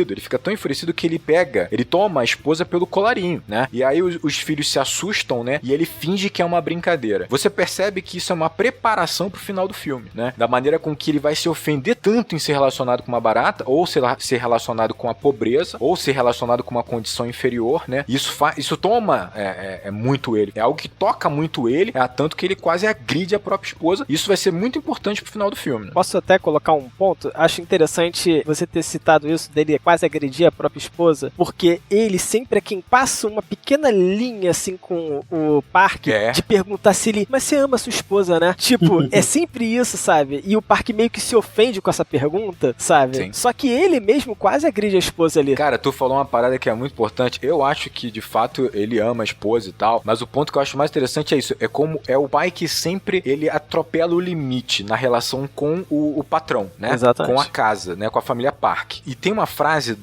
Ele fica tão enfurecido que ele toma a esposa pelo colarinho, né? E aí os filhos se assustam, né? E ele finge que é uma brincadeira. Você percebe que isso é uma preparação pro final do filme, né? Da maneira com que ele vai se ofender tanto em ser relacionado com uma barata, ou ser relacionado com a pobreza, ou ser relacionado com uma condição inferior, né? Isso toma muito ele. É algo que toca muito ele, tanto que ele quase agride a própria esposa. Isso vai ser muito importante pro final do filme, né? Posso até colocar um ponto? Acho interessante você ter citado isso dele quase agredir a própria esposa, porque ele sempre é quem passa uma pequena linha assim com o Park de perguntar se ele, mas você ama sua esposa, né? Tipo, é sempre isso, sabe? E o Park meio que se ofende com essa pergunta, sabe? Sim. Só que ele mesmo quase agride a esposa ali. Cara, tu falou uma parada que é muito importante. Eu acho que, de fato, ele ama a esposa e tal, mas o ponto que eu acho mais interessante é isso. É como é o pai que sempre ele atropela o limite na relação com o patrão, né? Exatamente. Com a casa, né? Com a família Park. E tem uma frase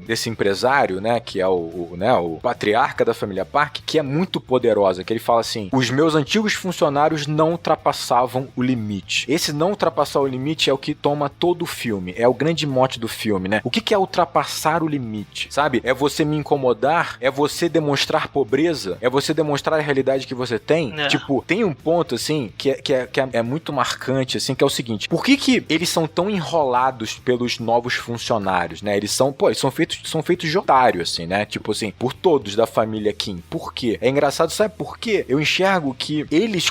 desse empresário, né? Que é o patriarca da família Park, que é muito poderosa, que ele fala assim: os meus antigos funcionários não ultrapassavam o limite. Esse não ultrapassar o limite é o que toma todo o filme, é o grande mote do filme, né? O que é ultrapassar o limite, sabe? É você me incomodar, é você demonstrar pobreza, é você demonstrar a realidade que você tem. Tipo, tem um ponto, assim, que é muito marcante, assim, que é o seguinte: por que eles são tão enrolados pelos novos funcionários, né? Eles são feitos de otário, assim, né? Tipo assim, por todos da família Kim. Por quê? É engraçado, sabe por quê? Eu enxergo que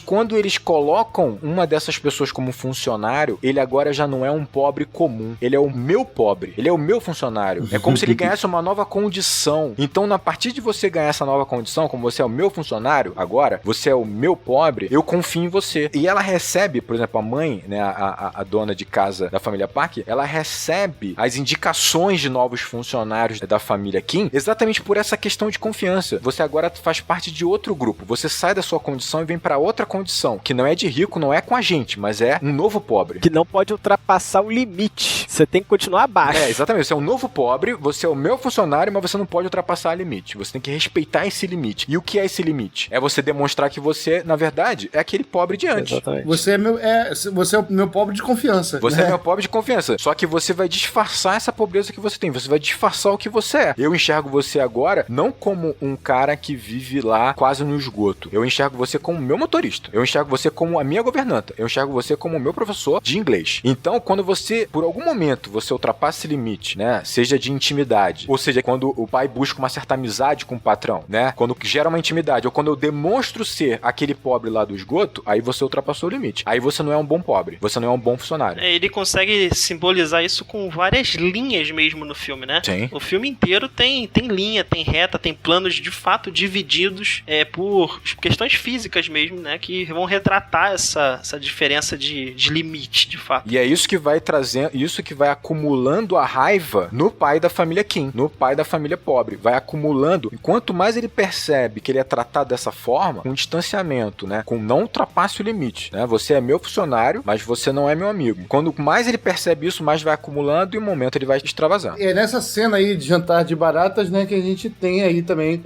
quando eles colocam uma dessas pessoas como funcionário, ele agora já não é um pobre comum. Ele é o meu pobre. Ele é o meu funcionário. É como se ele ganhasse uma nova condição. Então, a partir de você ganhar essa nova condição, como você é o meu funcionário, agora, você é o meu pobre, eu confio em você. E ela recebe, por exemplo, a mãe, né, a dona de casa da família Park, ela recebe as indicações de novos funcionários da família Kim exatamente por essa questão de confiança. Você agora faz parte de outro grupo. Você sai da sua condição e vem pra outra condição, que não é de rico, não é com a gente, mas é um novo pobre. Que não pode ultrapassar o limite. Você tem que continuar abaixo. Exatamente. Você é um novo pobre, você é o meu funcionário, mas você não pode ultrapassar o limite. Você tem que respeitar esse limite. E o que é esse limite? É você demonstrar que você, na verdade, é aquele pobre de antes. Exatamente. Você é o meu pobre de confiança. Você é meu pobre de confiança. Só que você vai disfarçar essa pobreza que você tem. Você vai disfarçar o que você é. Eu enxergo você agora não como um cara que vive lá quase no esgoto. Eu enxergo você como meu motorista. Eu enxergo você como a minha governanta. Eu enxergo você como o meu professor de inglês. Então, quando você, por algum momento, você ultrapassa esse limite, né? Seja de intimidade, ou seja, quando o pai busca uma certa amizade com o patrão, né? Quando gera uma intimidade, ou quando eu demonstro ser aquele pobre lá do esgoto, aí você ultrapassou o limite. Aí você não é um bom pobre. Você não é um bom funcionário. Ele consegue simbolizar isso com várias linhas mesmo no filme, né? Sim. O filme inteiro tem linha, tem reta, tem planos de fato divididos por questões físicas mesmo, né? Que vão retratar aumentar essa diferença de limite, de fato. E é isso que vai trazendo, isso que vai acumulando a raiva no pai da família Kim, no pai da família pobre. Vai acumulando. E quanto mais ele percebe que ele é tratado dessa forma, com distanciamento, né? Com não ultrapasse o limite, né? Você é meu funcionário, mas você não é meu amigo. Quando mais ele percebe isso, mais vai acumulando e um momento ele vai extravasar. É nessa cena aí de jantar de baratas, né, que a gente tem aí também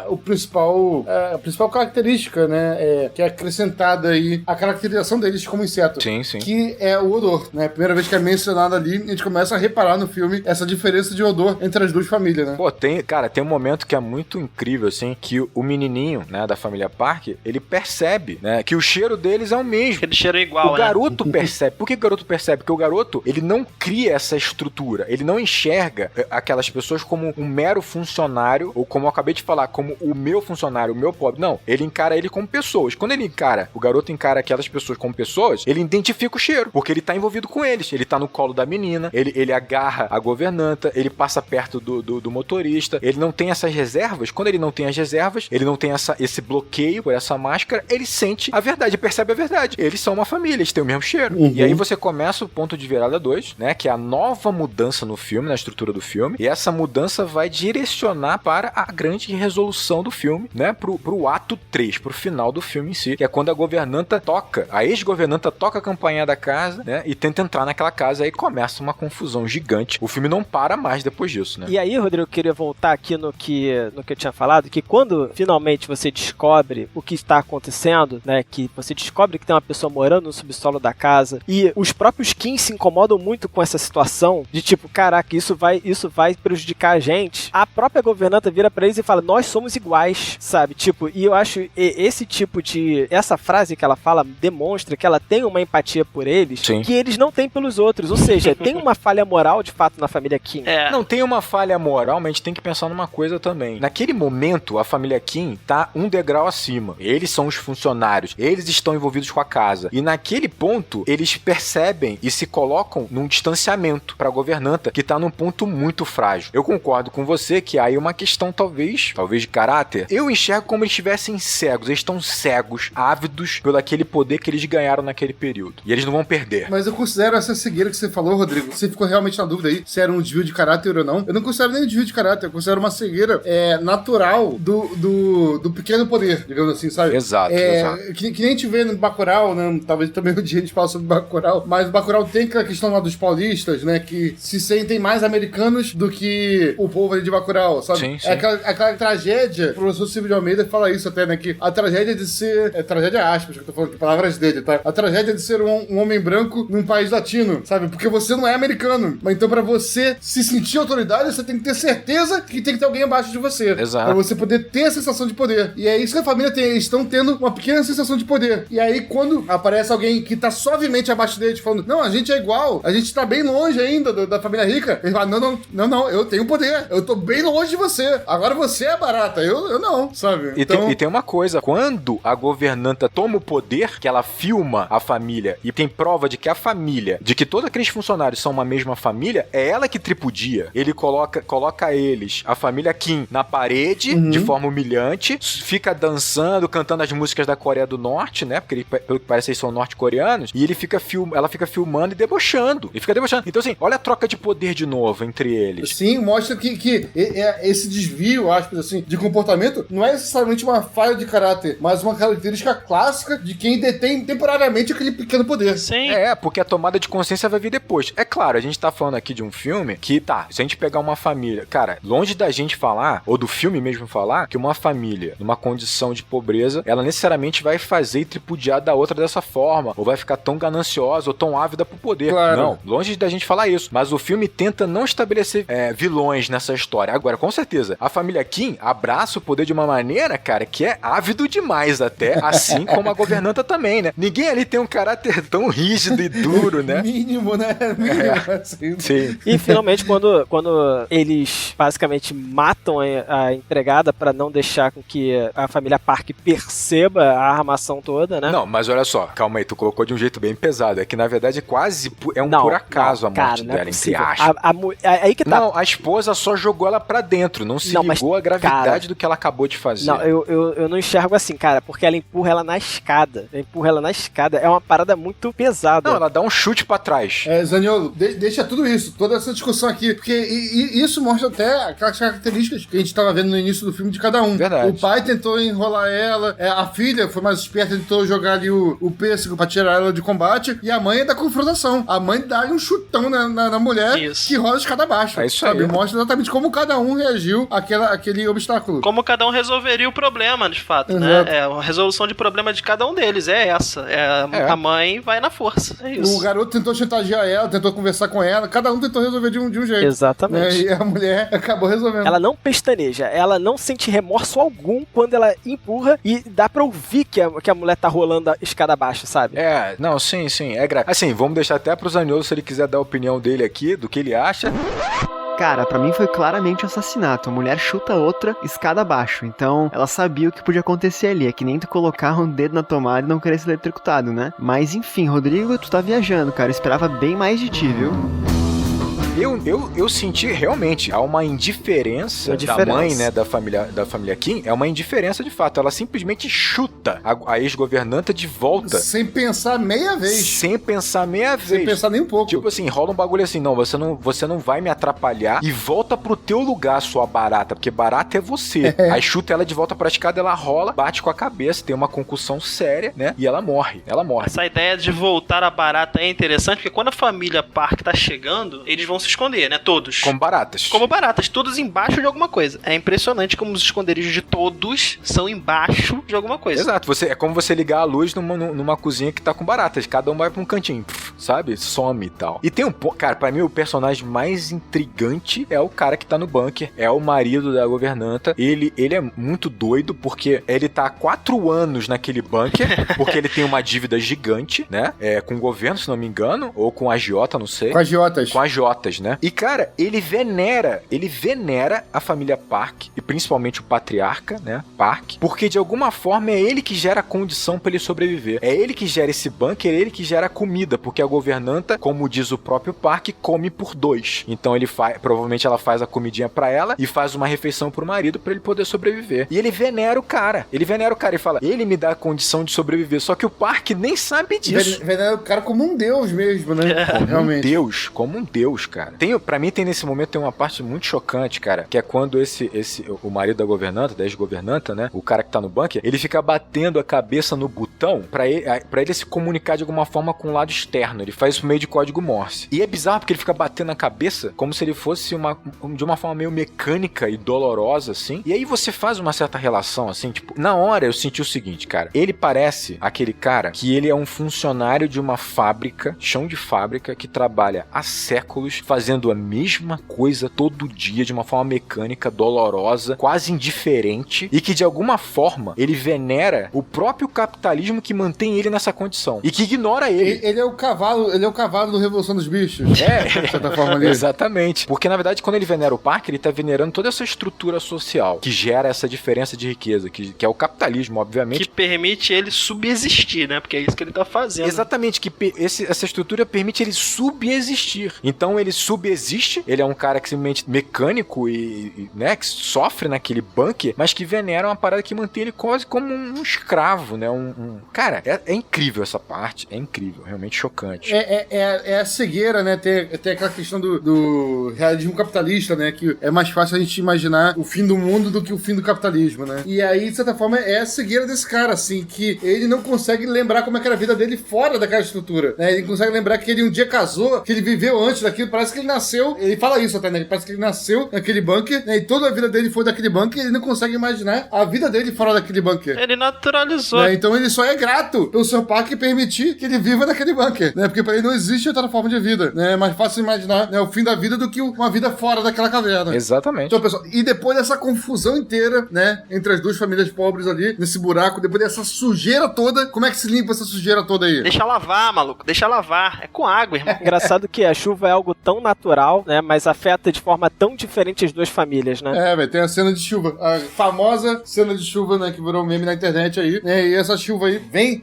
a principal característica, né, que é acrescentada aí a caracterização deles como inseto. Sim, sim. Que é o odor, né? A primeira vez que é mencionado ali, a gente começa a reparar no filme essa diferença de odor entre as duas famílias, né? Pô, tem um momento que é muito incrível, assim, que o menininho, né, da família Parker, ele percebe, né, que o cheiro deles é o mesmo. Aquele cheiro é igual, O garoto percebe. Por que o garoto percebe? Porque o garoto, ele não cria essa estrutura, ele não enxerga aquelas pessoas como um mero funcionário, ou como eu acabei de falar, como o meu funcionário, o meu pobre. Não, ele encara ele como pessoas. Quando o garoto encara aquelas pessoas como pessoas, ele identifica o cheiro, porque ele tá envolvido com eles. Ele tá no colo da menina, ele agarra a governanta, ele passa perto do motorista, ele não tem essas reservas. Quando ele não tem as reservas, ele não tem esse bloqueio por essa máscara, ele sente a verdade, percebe a verdade. Eles são uma família, eles têm o mesmo cheiro. Uhum. E aí você começa o ponto de virada 2, né, que é a nova mudança no filme, na estrutura do filme, e essa mudança vai direcionar para a grande resolução do filme, né, pro ato 3, pro final do filme em si, que é quando a ex-governanta toca a campainha da casa, né, e tenta entrar naquela casa, aí começa uma confusão gigante. O filme não para mais depois disso, né? E aí, Rodrigo, eu queria voltar aqui no que eu tinha falado, que quando finalmente você descobre o que está acontecendo, né, que você descobre que tem uma pessoa morando no subsolo da casa, e os próprios Kim se incomodam muito com essa situação, de tipo, caraca, isso vai prejudicar a gente. A própria governanta vira pra eles e fala, nós somos iguais, sabe? Tipo, e eu acho essa frase que ela fala demonstra que ela tem uma empatia por eles, Sim. que eles não têm pelos outros, ou seja, tem uma falha moral de fato na família Kim. Não tem uma falha moral, mas a gente tem que pensar numa coisa também. Naquele momento, a família Kim tá um degrau acima. Eles são os funcionários, eles estão envolvidos com a casa. E naquele ponto, eles percebem e se colocam num distanciamento pra governanta, que tá num ponto muito frágil. Eu concordo com você que aí é uma questão talvez de caráter. Eu enxergo como eles estivessem cegos. Eles estão cegos, ávidos pelo aquele poder que eles ganharam naquele período. E eles não vão perder. Mas eu considero essa cegueira que você falou, Rodrigo. Você ficou realmente na dúvida aí se era um desvio de caráter ou não. Eu não considero nem um desvio de caráter. Eu considero uma cegueira natural do pequeno poder, digamos assim, sabe? Exato. Que nem a gente vê no Bacurau, né? Talvez também um dia a gente fale sobre Bacurau. Mas o Bacurau tem aquela questão lá dos paulistas, né? Que se sentem mais americanos do que o povo ali de Bacurau, sabe? Sim, sim. É aquela tragédia. O professor Silvio de Almeida fala isso até, né? Que a tragédia de ser... tragédia aspas, que eu tô falando, que palavras dele, tá? A tragédia de ser um homem branco num país latino, sabe? Porque você não é americano. Mas então, pra você se sentir autoridade, você tem que ter certeza que tem que ter alguém abaixo de você. Exato. Pra você poder ter a sensação de poder. E é isso que a família tem. Eles estão tendo uma pequena sensação de poder. E aí, quando aparece alguém que tá suavemente abaixo deles, falando, não, a gente é igual, a gente tá bem longe ainda da família rica, ele fala, não, eu tenho poder, eu tô bem longe de você. Agora você é barata, eu não, sabe? E tem uma coisa, quando a governanta toma o poder, que ela filma a família e tem prova de que a família, de que todos aqueles funcionários são uma mesma família, é ela que tripudia. Ele coloca eles, a família Kim, na parede, de forma humilhante, fica dançando, cantando as músicas da Coreia do Norte, né? Porque pelo que parece eles são norte-coreanos, e ela fica filmando e debochando. Então assim, olha a troca de poder de novo entre eles. Sim, mostra que esse desvio, aspas, assim, de comportamento não é necessariamente uma falha de caráter, mas uma característica clássica de quem detém temporariamente aquele pequeno poder. Sim. Porque a tomada de consciência vai vir depois. É claro, a gente tá falando aqui de um filme que, se a gente pegar uma família, cara, longe da gente falar, ou do filme mesmo falar, que uma família, numa condição de pobreza, ela necessariamente vai fazer e tripudiar da outra dessa forma, ou vai ficar tão gananciosa ou tão ávida pro poder. Claro. Não, longe da gente falar isso. Mas o filme tenta não estabelecer vilões nessa história. Agora, com certeza, a família Kim abraça o poder de uma maneira, cara, que é ávido demais até, assim como a governanta também, né? Ninguém ali tem um caráter tão rígido e duro, né? Mínimo, né? Assim. Sim. E finalmente, quando eles basicamente matam a empregada pra não deixar com que a família Park perceba a armação toda, né? Não, mas olha só, calma aí, tu colocou de um jeito bem pesado. É que na verdade quase é um por acaso a morte dela, entre aspas. Aí que tá. Não, a esposa só jogou ela pra dentro, não se ligou a gravidade do que ela acabou de fazer. Não, eu não enxergo assim, cara, porque ela empurra ela na escada. escada. Empurra ela na escada. É uma parada muito pesada. Não, ela dá um chute pra trás. Zaniolo, deixa tudo isso, toda essa discussão aqui, porque isso mostra até aquelas características que a gente tava vendo no início do filme de cada um. Verdade. O pai tentou enrolar ela, a filha foi mais esperta, tentou jogar ali o pêssego pra tirar ela de combate, e a mãe é da confrontação. A mãe dá um chutão na mulher que rola a escada abaixo. É isso sabe? aí. Mostra exatamente como cada um reagiu àquele obstáculo. Como cada um resolveria o problema, de fato, Exato. né? A resolução de problema de cada um deles é essa. A mãe vai na força. É isso. O garoto tentou chantagear ela, tentou conversar com ela, cada um tentou resolver de um jeito. Exatamente. Né? E a mulher acabou resolvendo. Ela não pestaneja, ela não sente remorso algum quando ela empurra e dá pra ouvir que a mulher tá rolando a escada abaixo, sabe? Não, sim. Assim, vamos deixar até pro Zaniolo, se ele quiser dar a opinião dele aqui, do que ele acha. Cara, pra mim foi claramente um assassinato. A mulher chuta a outra escada abaixo. Então, ela sabia o que podia acontecer ali. É que nem tu colocar um dedo na tomada e não querer ser eletrocutado, né? Mas enfim, Rodrigo, tu tá viajando, cara. Eu esperava bem mais de ti, viu? Eu senti realmente há uma indiferença da mãe, né, da família Kim, é uma indiferença de fato. Ela simplesmente chuta a ex-governanta de volta. Sem pensar meia vez. Sem pensar nem um pouco. Tipo assim, rola um bagulho assim, não, você não vai me atrapalhar e volta pro teu lugar, sua barata, porque barata é você. Aí chuta ela de volta pra escada, ela rola, bate com a cabeça, tem uma concussão séria, né, e ela morre. Essa ideia de voltar a barata é interessante, porque quando a família Park tá chegando, eles vão se esconder, né? Todos. Como baratas, todos embaixo de alguma coisa. É impressionante como os esconderijos de todos são embaixo de alguma coisa. Exato, é como você ligar a luz numa cozinha que tá com baratas, cada um vai pra um cantinho, sabe? Some e tal. E tem cara, pra mim o personagem mais intrigante é o cara que tá no bunker, é o marido da governanta. Ele é muito doido, porque ele tá há 4 anos naquele bunker, porque ele tem uma dívida gigante, né? Com o governo, se não me engano, ou com a agiota, não sei. Com agiotas, né? E, cara, ele venera a família Park, e principalmente o patriarca, né, Park, porque de alguma forma é ele que gera a condição pra ele sobreviver. É ele que gera esse bunker, é ele que gera a comida, porque a governanta, como diz o próprio Park, come por 2. Então provavelmente ela faz a comidinha pra ela e faz uma refeição pro marido pra ele poder sobreviver. E ele venera o cara e fala, ele me dá a condição de sobreviver, só que o Park nem sabe disso. Venera o cara como um deus mesmo, né? Como um deus, cara. Pra mim, nesse momento, tem uma parte muito chocante, cara, que é quando o marido da governanta, da ex-governanta, né, o cara que tá no bunker, ele fica batendo a cabeça no botão pra ele se comunicar de alguma forma com o lado externo. Ele faz isso por meio de código Morse. E é bizarro porque ele fica batendo a cabeça como se ele fosse de uma forma meio mecânica e dolorosa, assim. E aí você faz uma certa relação, assim, tipo, na hora eu senti o seguinte, cara, ele parece aquele cara que ele é um funcionário de uma fábrica, chão de fábrica, que trabalha há séculos fazendo a mesma coisa todo dia de uma forma mecânica, dolorosa, quase indiferente, e que de alguma forma ele venera o próprio capitalismo que mantém ele nessa condição e que ignora ele. Ele é o cavalo do Revolução dos Bichos. De certa forma ali. Exatamente. Porque na verdade quando ele venera o Park, ele tá venerando toda essa estrutura social que gera essa diferença de riqueza, que é o capitalismo, obviamente. Que permite ele subsistir, né? Porque é isso que ele tá fazendo. Exatamente, que essa estrutura permite ele subsistir. Então ele subsiste, ele é um cara que simplesmente mecânico e né, que sofre naquele bunker, mas que venera uma parada que mantém ele quase como um escravo, né? Cara, é incrível essa parte, é incrível, realmente chocante. É a cegueira, né? Tem aquela questão do realismo capitalista, né? Que é mais fácil a gente imaginar o fim do mundo do que o fim do capitalismo, né? E aí, de certa forma, é a cegueira desse cara, assim, que ele não consegue lembrar como é que era a vida dele fora daquela estrutura, né? Ele consegue lembrar que ele um dia casou, que ele viveu antes daquilo, parece que ele nasceu, ele fala isso até, né? Parece que ele nasceu naquele bunker, né? E toda a vida dele foi daquele bunker, e ele não consegue imaginar a vida dele fora daquele bunker. Ele naturalizou. Né? Então ele só é grato pelo seu Park permitir que ele viva naquele bunker, né? Porque pra ele não existe outra forma de vida, né? É mais fácil imaginar, né, o fim da vida do que uma vida fora daquela caverna. Exatamente. Então, pessoal, e depois dessa confusão inteira, né, entre as duas famílias pobres ali, nesse buraco, depois dessa sujeira toda, como é que se limpa essa sujeira toda aí? Deixa lavar, maluco, deixa lavar. É com água, irmão. Engraçado que a chuva é algo tão tão natural, né? Mas afeta de forma tão diferente as duas famílias, né? Velho, tem a cena de chuva. A famosa cena de chuva, né? Que virou meme na internet aí. Né, e essa chuva aí vem,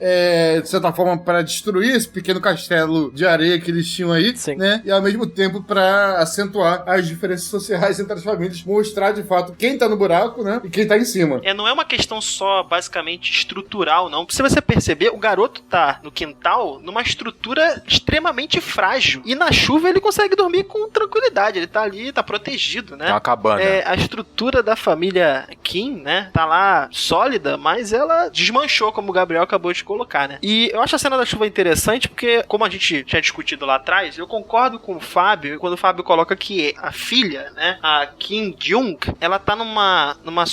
de certa forma, para destruir esse pequeno castelo de areia que eles tinham aí. Sim. Né? E ao mesmo tempo para acentuar as diferenças sociais entre as famílias. Mostrar, de fato, quem tá no buraco, né? E quem tá em cima. Não é uma questão só, basicamente, estrutural, não. Se você perceber, o garoto tá no quintal numa estrutura extremamente frágil. E na chuva ele consegue dormir com tranquilidade. Ele tá ali, tá protegido, né? É uma cabana. A estrutura da família Kim, né? Tá lá sólida, mas ela desmanchou, como o Gabriel acabou de colocar, né? E eu acho a cena da chuva interessante porque, como a gente tinha discutido lá atrás, eu concordo com o Fábio quando o Fábio coloca que a filha, né? A Kim Jung, ela tá numa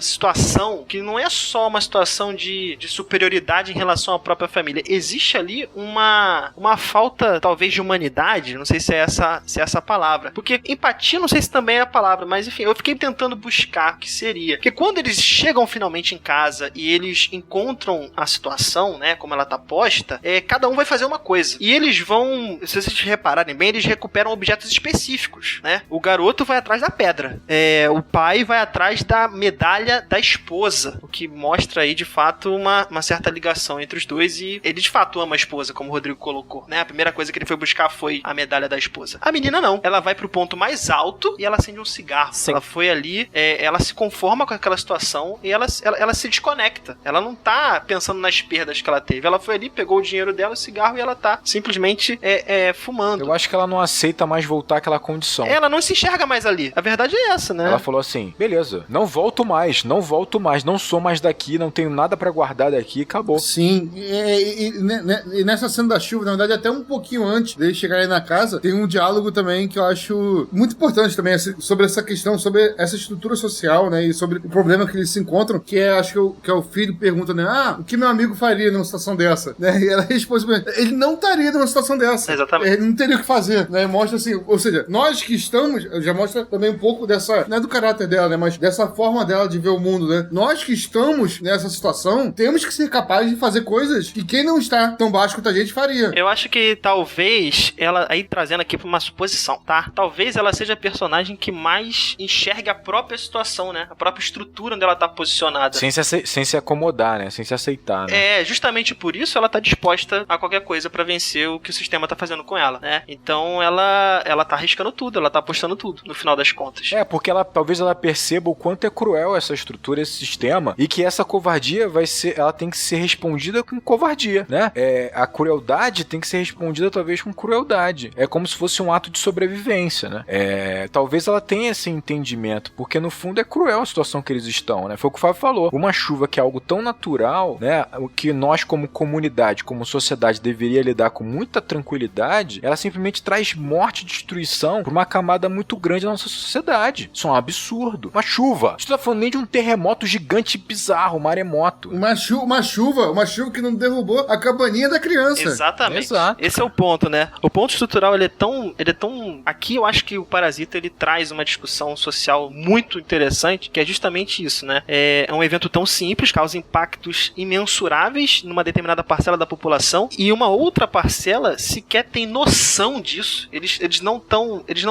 situação que não é só uma situação de superioridade em relação à própria família. Existe ali uma falta, talvez, de humanidade. Não sei se é essa a palavra. Porque empatia, não sei se também é a palavra, mas enfim, eu fiquei tentando buscar o que seria. Porque quando eles chegam finalmente em casa e eles encontram a situação, né, como ela tá posta, cada um vai fazer uma coisa. E eles vão, se vocês repararem bem, eles recuperam objetos específicos, né? O garoto vai atrás da pedra. O pai vai atrás da medalha da esposa, o que mostra aí, de fato, uma certa ligação entre os dois, e ele, de fato, ama a esposa, como o Rodrigo colocou, né? A primeira coisa que ele foi buscar foi a medalha da esposa. A menina não. Ela vai pro ponto mais alto e ela acende um cigarro. Sim. Ela foi ali, ela se conforma com aquela situação e ela se desconecta. Ela não tá pensando nas perdas que ela teve. Ela foi ali, pegou o dinheiro dela, o cigarro, e ela tá simplesmente fumando. Eu acho que ela não aceita mais voltar àquela condição. Ela não se enxerga mais ali. A verdade é essa, né? Ela falou assim, beleza, não volto mais, não sou mais daqui, não tenho nada pra guardar daqui, acabou. Sim, e nessa cena da chuva, na verdade, até um pouquinho antes deles chegarem na casa, tem um diálogo também que eu acho muito importante também, sobre essa questão, sobre essa estrutura social, né, e sobre o problema que eles se encontram, que acho que é o filho pergunta, né, o que meu amigo faria numa situação dessa, né, e ela responde, ele não estaria numa situação dessa. Exatamente. Ele não teria o que fazer, né, mostra assim, ou seja, nós que estamos, já mostra também um pouco dessa, não é do caráter dela, né, mas dessa forma dela de ver o mundo, né, nós que estamos nessa situação, temos que ser capazes de fazer coisas que quem não está tão baixo quanto a gente faria. Eu acho que talvez ela, aí trazendo aqui pra uma suposição, tá? Talvez ela seja a personagem que mais enxergue a própria situação, né? A própria estrutura onde ela tá posicionada. Sem se acomodar, né? Sem se aceitar, né? Justamente por isso ela tá disposta a qualquer coisa pra vencer o que o sistema tá fazendo com ela, né? Então ela tá arriscando tudo, ela tá apostando tudo, no final das contas. Porque talvez ela perceba o quanto é cruel essa estrutura, esse sistema, e que essa covardia ela tem que ser respondida com covardia, né? A crueldade tem que ser respondida talvez com crueldade. É como se fosse um ato de sobrevivência, né? Talvez ela tenha esse entendimento, porque no fundo é cruel a situação que eles estão, né? Foi o que o Fábio falou. Uma chuva que é algo tão natural, né? O que nós como comunidade, como sociedade deveria lidar com muita tranquilidade, ela simplesmente traz morte e destruição para uma camada muito grande da nossa sociedade. Isso é um absurdo. Uma chuva. A gente não tá falando nem de um terremoto gigante bizarro, um maremoto. Uma chuva que não derrubou a cabaninha da criança. Exatamente. Exato. Esse é o ponto, né? O ponto estrutural, ele é tão... Aqui eu acho que o Parasita, ele traz uma discussão social muito interessante, que é justamente isso, né? É um evento tão simples, causa impactos imensuráveis numa determinada parcela da população, e uma outra parcela sequer tem noção disso. Eles não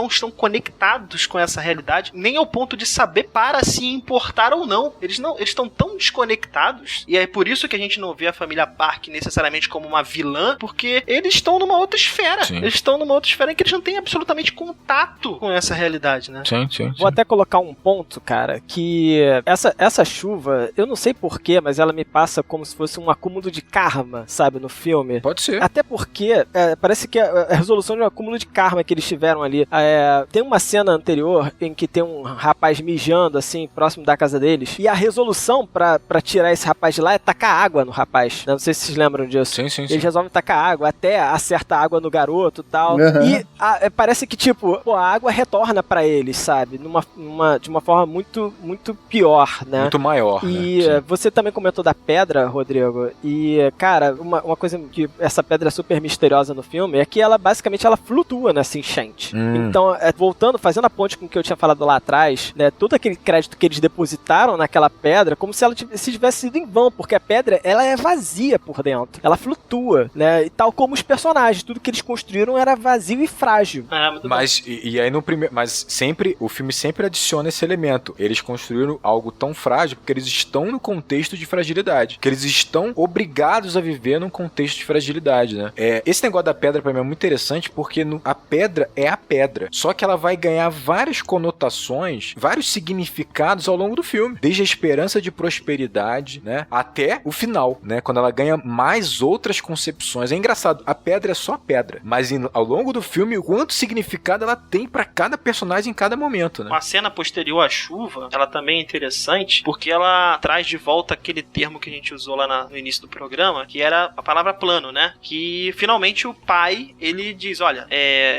estão conectados com essa realidade, nem ao ponto de saber para se importar ou não. Eles estão tão desconectados, e é por isso que a gente não vê a família Park necessariamente como uma vilã, porque eles estão numa outra esfera. Sim. Eles estão numa outra esfera em que eles não têm absolutamente contato com essa realidade, né? Sim. Vou até colocar um ponto, cara, que essa chuva, eu não sei porquê, mas ela me passa como se fosse um acúmulo de karma, sabe, no filme. Pode ser. Até porque parece que a resolução de um acúmulo de karma que eles tiveram ali. Tem uma cena anterior em que tem um rapaz mijando, assim, próximo da casa deles, e a resolução pra tirar esse rapaz de lá é tacar água no rapaz. Não sei se vocês lembram disso. Sim. Eles resolvem tacar água, até acerta água no garoto e tal. Uhum. E parece que, tipo, a água retorna pra eles, sabe? De uma forma muito, muito pior, né? Muito maior, e né? você também comentou da pedra, Rodrigo, e, cara, uma coisa que essa pedra é super misteriosa no filme é que ela, basicamente, ela flutua nessa enchente. Então, voltando, fazendo a ponte com o que eu tinha falado lá atrás, né? Todo aquele crédito que eles depositaram naquela pedra, como se ela tivesse sido em vão, porque a pedra, ela é vazia por dentro. Ela flutua, né? E tal como os personagens, tudo que eles construíram era vazio e frágil. Muito Mas, e aí no primeiro. Mas sempre, o filme sempre adiciona esse elemento. Eles construíram algo tão frágil porque eles estão no contexto de fragilidade. Que eles estão obrigados a viver num contexto de fragilidade, né? Esse negócio da pedra pra mim é muito interessante porque a pedra é a pedra. Só que ela vai ganhar várias conotações, vários significados ao longo do filme. Desde a esperança de prosperidade, né? Até o final, né? Quando ela ganha mais outras concepções. É engraçado, a pedra é só pedra. Mas ao longo do filme, o quanto significado ela tem pra cada personagem em cada momento, né? Uma cena posterior à chuva, ela também é interessante, porque ela traz de volta aquele termo que a gente usou lá no início do programa, que era a palavra plano, né? Que finalmente o pai, ele diz, olha,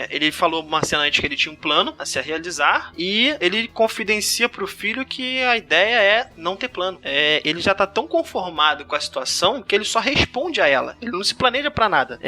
ele falou uma cena antes que ele tinha um plano a se realizar, e ele confidencia pro filho que a ideia é não ter plano. Ele já tá tão conformado com a situação que ele só responde a ela. Ele não se planeja pra nada.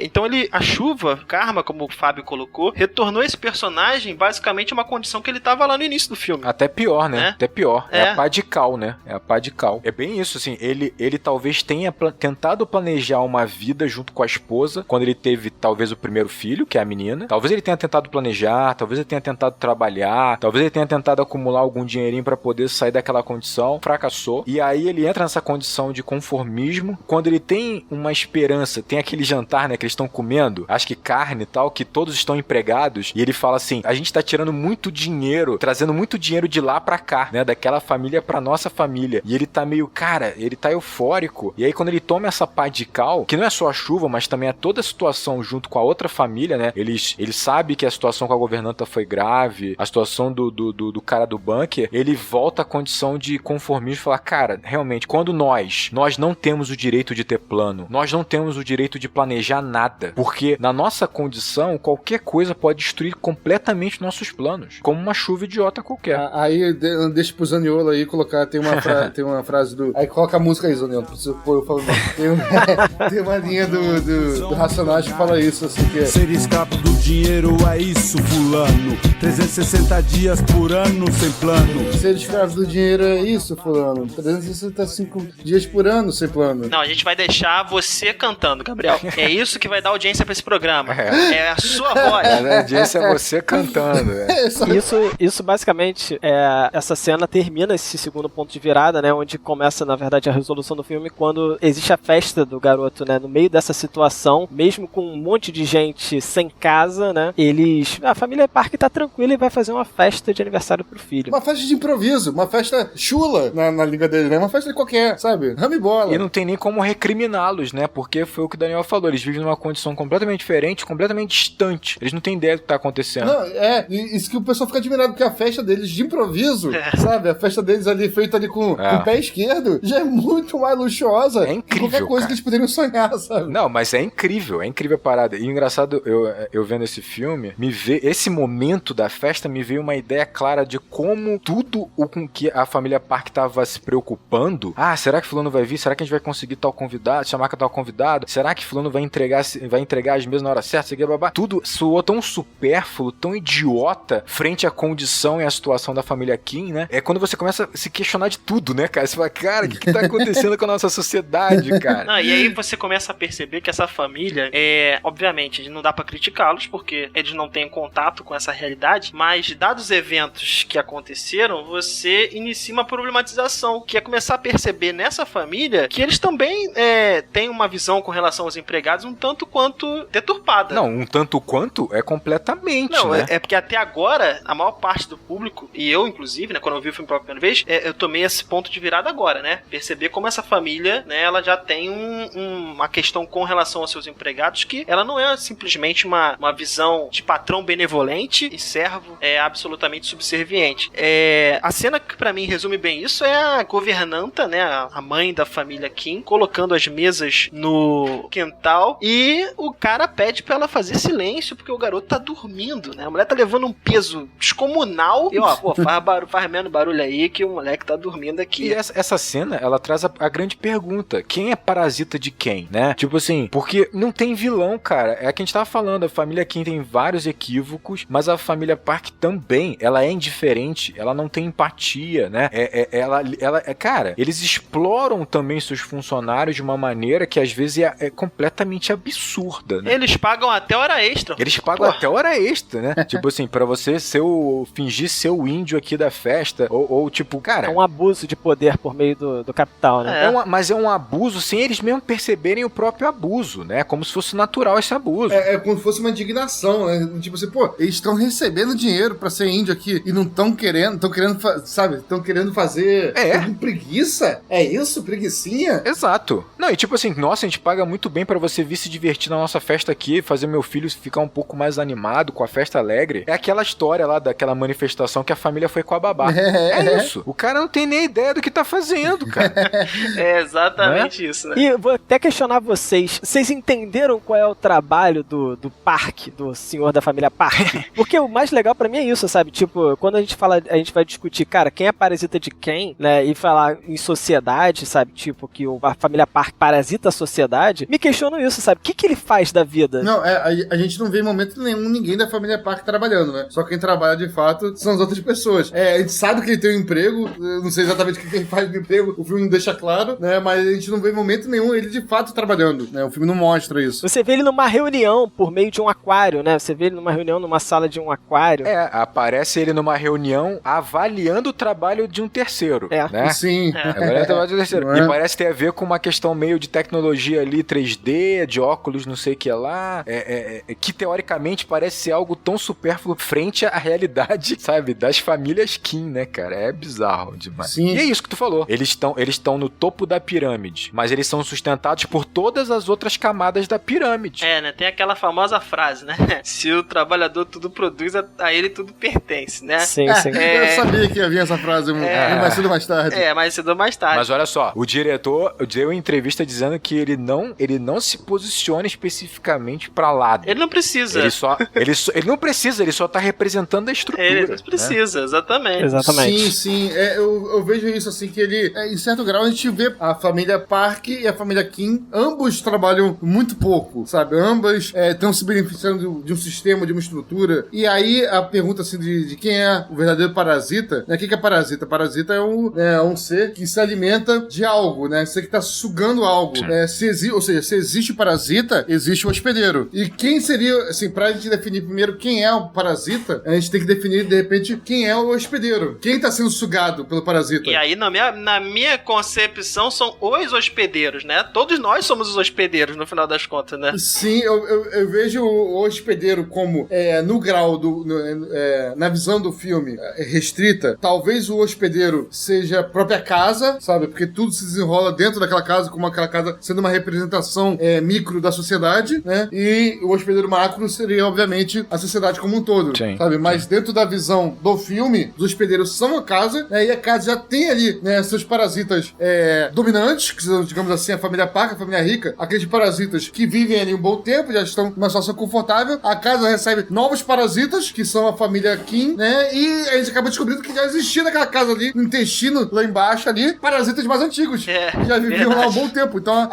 Então a chuva, karma, como o Fábio colocou, retornou esse personagem basicamente a uma condição que ele tava lá no início do filme. Até pior, né? Até pior. É a pá de cal, né? É a pá de cal. É bem isso, assim. Ele talvez tenha tentado planejar uma vida junto com a esposa quando ele teve, talvez, o primeiro filho, que é a menina. Talvez ele tenha tentado planejar, talvez ele tenha tentado trabalhar, talvez ele tenha tentado acumular algum dinheirinho pra poder sair daquela condição. Fracassou. E aí ele entra nessa condição de conformismo. Quando ele tem uma esperança, tem aquele jantar, né, que eles estão comendo, acho que carne e tal, que todos estão empregados, e ele fala assim, a gente tá tirando muito dinheiro, trazendo muito dinheiro de lá pra cá, né, daquela família pra nossa família, e ele tá meio, cara, ele tá eufórico, e aí quando ele toma essa pá de cal, que não é só a chuva, mas também é toda a situação junto com a outra família, né, ele sabe que a situação com a governanta foi grave, a situação do cara do bunker, ele volta à condição de conformismo e fala, cara, realmente, quando nós não temos o direito de ter plano, nós não temos o direito de planejar nada, porque na nossa condição, qualquer coisa pode destruir completamente nossos planos, como uma chuva idiota qualquer. Aí deixa pro Zaniolo aí colocar, tem uma frase do... Aí coloca a música aí, Zaniolo, preciso pôr eu falando. Tem uma linha do Racionais que fala isso, assim, que é... Ser escravo do dinheiro é isso, fulano. 360 dias por ano sem plano. Ser escravo do dinheiro é isso, fulano. 365 dias por ano sem plano. Não, a gente vai deixar você cantando, Gabriel. É isso que vai dar audiência pra esse programa. É a sua voz. A audiência é você cantando. Isso basicamente, essa cena termina esse segundo ponto de virada, né, onde começa, na verdade, a resolução do filme, quando existe a festa do garoto, né, no meio dessa situação, mesmo com um monte de gente sem casa, né, a família Park tá tranquila e vai fazer uma festa de aniversário pro filho. Uma festa de improviso, uma festa chula na língua dele, né, uma festa qualquer, sabe, rame bola. E não tem nem como recriminá-los, né, porque foi o que o Daniel falou, eles vivem numa condição completamente diferente, completamente distante, eles não têm ideia do que tá acontecendo. Não, isso que o pessoal fica admirado, porque a festa deles de improviso, sabe, a festa deles ali, feita ali com o pé esquerdo, já é muito mais luxuosa. É incrível, que qualquer coisa, cara, que eles poderiam sonhar, sabe? Não, mas é incrível a parada. E engraçado, eu vendo esse filme, esse momento da festa me veio uma ideia clara de como tudo o com que a família Park tava se preocupando. Ah, será que fulano vai vir? Será que a gente vai conseguir tal convidado? Chamar tal convidado? Será que fulano vai entregar as mesmas na hora certa? Tudo soou tão supérfluo, tão idiota frente à condição e à situação da família Kim, né? É quando você começa a se questionar de tudo, né, cara? Você fala, cara, o que tá acontecendo com a nossa sociedade, cara? Não, e aí você começa a perceber que essa família, obviamente, não dá pra criticá-los, porque eles não têm contato com essa realidade, mas dados os eventos que aconteceram, você inicia uma problematização, que é começar a perceber nessa família que eles também têm uma visão com relação aos empregados um tanto quanto deturpada. Não, um tanto quanto é completamente, não, né? É porque até agora, a maior parte do público, e eu inclusive, né, quando eu vi o filme pela primeira vez, eu tomei esse ponto de virada agora, né? Perceber como essa família, né, ela já tem uma questão com relação aos seus empregados, que ela não é simplesmente uma visão de patrão benevolente e servo absolutamente subserviente. A cena que pra mim resume bem isso é a governanta, né, a mãe da família Kim, colocando as mesas no quintal e o cara pede pra ela fazer silêncio porque o garoto tá dormindo, né? A mulher tá levando um peso descomunal e faz menos barulho aí que o moleque tá dormindo aqui. E essa cena, ela traz a grande pergunta, quem é parasita de quem, né? Tipo assim, porque não tem vilão, cara. É o que a gente tava falando, a família Kim tem vários equívocos, mas a família Park também, ela é indiferente, ela não tem empatia, né? Cara, eles exploram também seus funcionários de uma maneira que às vezes é completamente absurda, né? Eles pagam até hora extra extra. Eles pagam até hora extra, né? Tipo assim, pra você fingir ser o índio aqui da festa, ou tipo, cara... É um abuso de poder por meio do capital, né? Mas é um abuso sem eles mesmo perceberem o próprio abuso, né? Como se fosse natural esse abuso. É como se fosse uma indignação, né? Tipo assim, pô, eles estão recebendo dinheiro pra ser índio aqui e não estão querendo, sabe? Estão querendo fazer com preguiça? É isso? Preguicinha? Exato. Não, e tipo assim, nossa, a gente paga muito bem pra você vir se divertir na nossa festa aqui, fazer meu filho ficar um pouco mais animado com a festa alegre. É aquela história lá daquela manifestação que a família foi com a babá. É isso. O cara não tem nem ideia do que tá fazendo, cara. É exatamente isso, né? E vou até questionar vocês. Vocês entenderam qual é o trabalho do Park, do senhor da família Park? Porque o mais legal pra mim é isso, sabe? Tipo, quando a gente vai discutir, cara, quem é parasita de quem, né? E falar em sociedade, sabe? Tipo, que a família Park parasita a sociedade. Me questiono isso, sabe? O que ele faz da vida? Não, a gente não vê em momento nenhum ninguém da família Park trabalhando, né? Só quem trabalha de fato são as outras pessoas. A gente sabe que ele tem um emprego, eu não sei exatamente o que ele faz no emprego, o filme não deixa claro, né? Mas a gente não vê em momento nenhum ele de fato trabalhando, né? O filme não mostra isso. Você vê ele numa reunião por meio de um aquário, né? Você vê ele numa reunião numa sala de um aquário. Aparece ele numa reunião avaliando o trabalho de um terceiro, né? Sim. Agora é o trabalho de um terceiro. E parece ter a ver com uma questão meio de tecnologia ali, 3D, de óculos, não sei o que lá, que teoricamente parece ser algo tão supérfluo frente à realidade, sabe, das famílias Kim, né, cara? É bizarro demais. Sim. E é isso que tu falou. Eles estão no topo da pirâmide, mas eles são sustentados por todas as outras camadas da pirâmide. Né? Tem aquela famosa frase, né? Se o trabalhador tudo produz, a ele tudo pertence, né? Sim. Eu sabia que havia essa frase mais cedo ou mais tarde. Mais cedo ou mais tarde. Mas olha só, o diretor deu entrevista dizendo que ele não se posiciona especificamente pra lado. Ele não precisa. Ele não precisa, ele só tá representando a estrutura. Ele não precisa, né? Exatamente. Sim. Eu vejo isso assim, que ele, em certo grau, a gente vê a família Park e a família Kim, ambos trabalham muito pouco, sabe? Ambas estão se beneficiando de um sistema, de uma estrutura. E aí, a pergunta assim de quem é o verdadeiro parasita, né? O que é parasita? Parasita é um ser que se alimenta de algo, né? Ser que tá sugando algo. Ou seja, se existe o parasita, existe o hospedeiro. E quem seria, assim, pra gente definir primeiro quem é o parasita, a gente tem que definir, de repente, quem é o hospedeiro. Quem tá sendo sugado pelo parasita. E aí, na minha concepção, são os hospedeiros, né? Todos nós somos os hospedeiros, no final das contas, né? Sim, eu vejo o hospedeiro como, no grau, na visão do filme restrita, talvez o hospedeiro seja a própria casa, sabe? Porque tudo se desenrola dentro daquela casa, como aquela casa sendo uma representação micro da sociedade, né? E o hospedeiro macro seria, obviamente, a sociedade como um todo, sabe? Mas dentro da visão do filme, os hospedeiros são a casa, né? E a casa já tem ali, né, seus parasitas dominantes, que são, digamos assim, a família Park, a família rica, aqueles parasitas que vivem ali um bom tempo, já estão numa situação confortável. A casa recebe novos parasitas, que são a família Kim, né? E a gente acaba descobrindo que já existia naquela casa ali, no intestino, lá embaixo ali, parasitas mais antigos, que já viviam lá há um bom tempo. Então,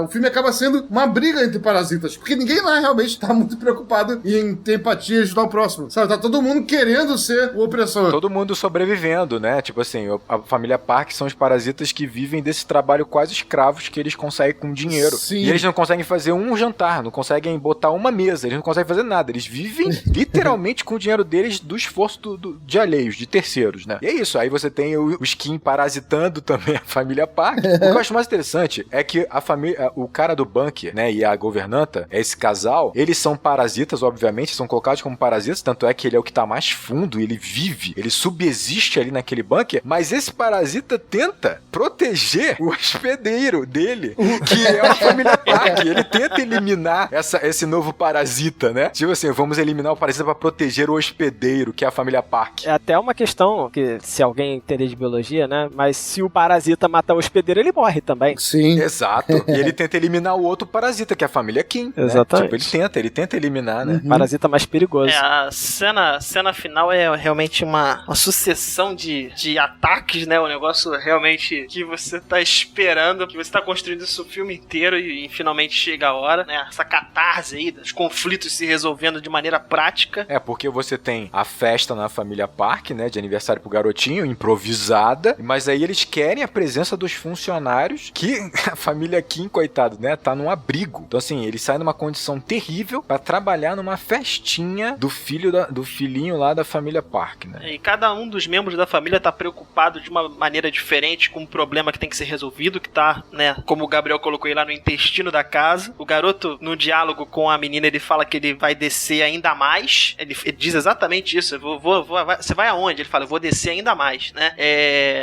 o filme acaba sendo uma briga entre parasitas, porque ninguém lá realmente tá muito preocupado em ter empatia e ajudar o próximo, sabe? Tá todo mundo querendo ser o opressor. Todo mundo sobrevivendo, né? Tipo assim, a família Park são os parasitas que vivem desse trabalho quase escravos que eles conseguem com dinheiro. Sim. E eles não conseguem fazer um jantar, não conseguem botar uma mesa, eles não conseguem fazer nada. Eles vivem literalmente com o dinheiro deles do esforço de alheios, de terceiros, né? E é isso. Aí você tem os Kim parasitando também a família Park. O que eu acho mais interessante é que a família, o cara do bunker, né, e a governanta, esse casal, eles são parasitas, obviamente, são colocados como parasitas, tanto é que ele é o que tá mais fundo, ele vive, ele subsiste ali naquele bunker, mas esse parasita tenta proteger o hospedeiro dele, que é a família Park. Ele tenta eliminar esse novo parasita, né? Tipo assim, vamos eliminar o parasita pra proteger o hospedeiro, que é a família Park. É até uma questão que, se alguém entender de biologia, né? Mas se o parasita matar o hospedeiro, ele morre também. Sim. Exato. E ele tenta eliminar o outro parasita, que é a família Kim. Exatamente. Né? Tipo, ele tenta eliminar, né? Parasita mais perigoso. A cena final é realmente uma sucessão de ataques, né? Um negócio realmente que você tá esperando, que você tá construindo isso o filme inteiro e finalmente chega a hora, né? Essa catarse aí, dos conflitos se resolvendo de maneira prática. Porque você tem a festa na família Park, né? De aniversário pro garotinho, improvisada, mas aí eles querem a presença dos funcionários, que a família Kim, coitado, né? Tá num abrigo. Então assim, eles saem numa condição terrível incrível pra trabalhar numa festinha do filhinho lá da família Park, né? E cada um dos membros da família tá preocupado de uma maneira diferente com um problema que tem que ser resolvido, que tá, né, como o Gabriel colocou aí lá no intestino da casa. O garoto, no diálogo com a menina, ele fala que ele vai descer ainda mais. Ele diz exatamente isso. Você vai aonde? Ele fala, eu vou descer ainda mais, né?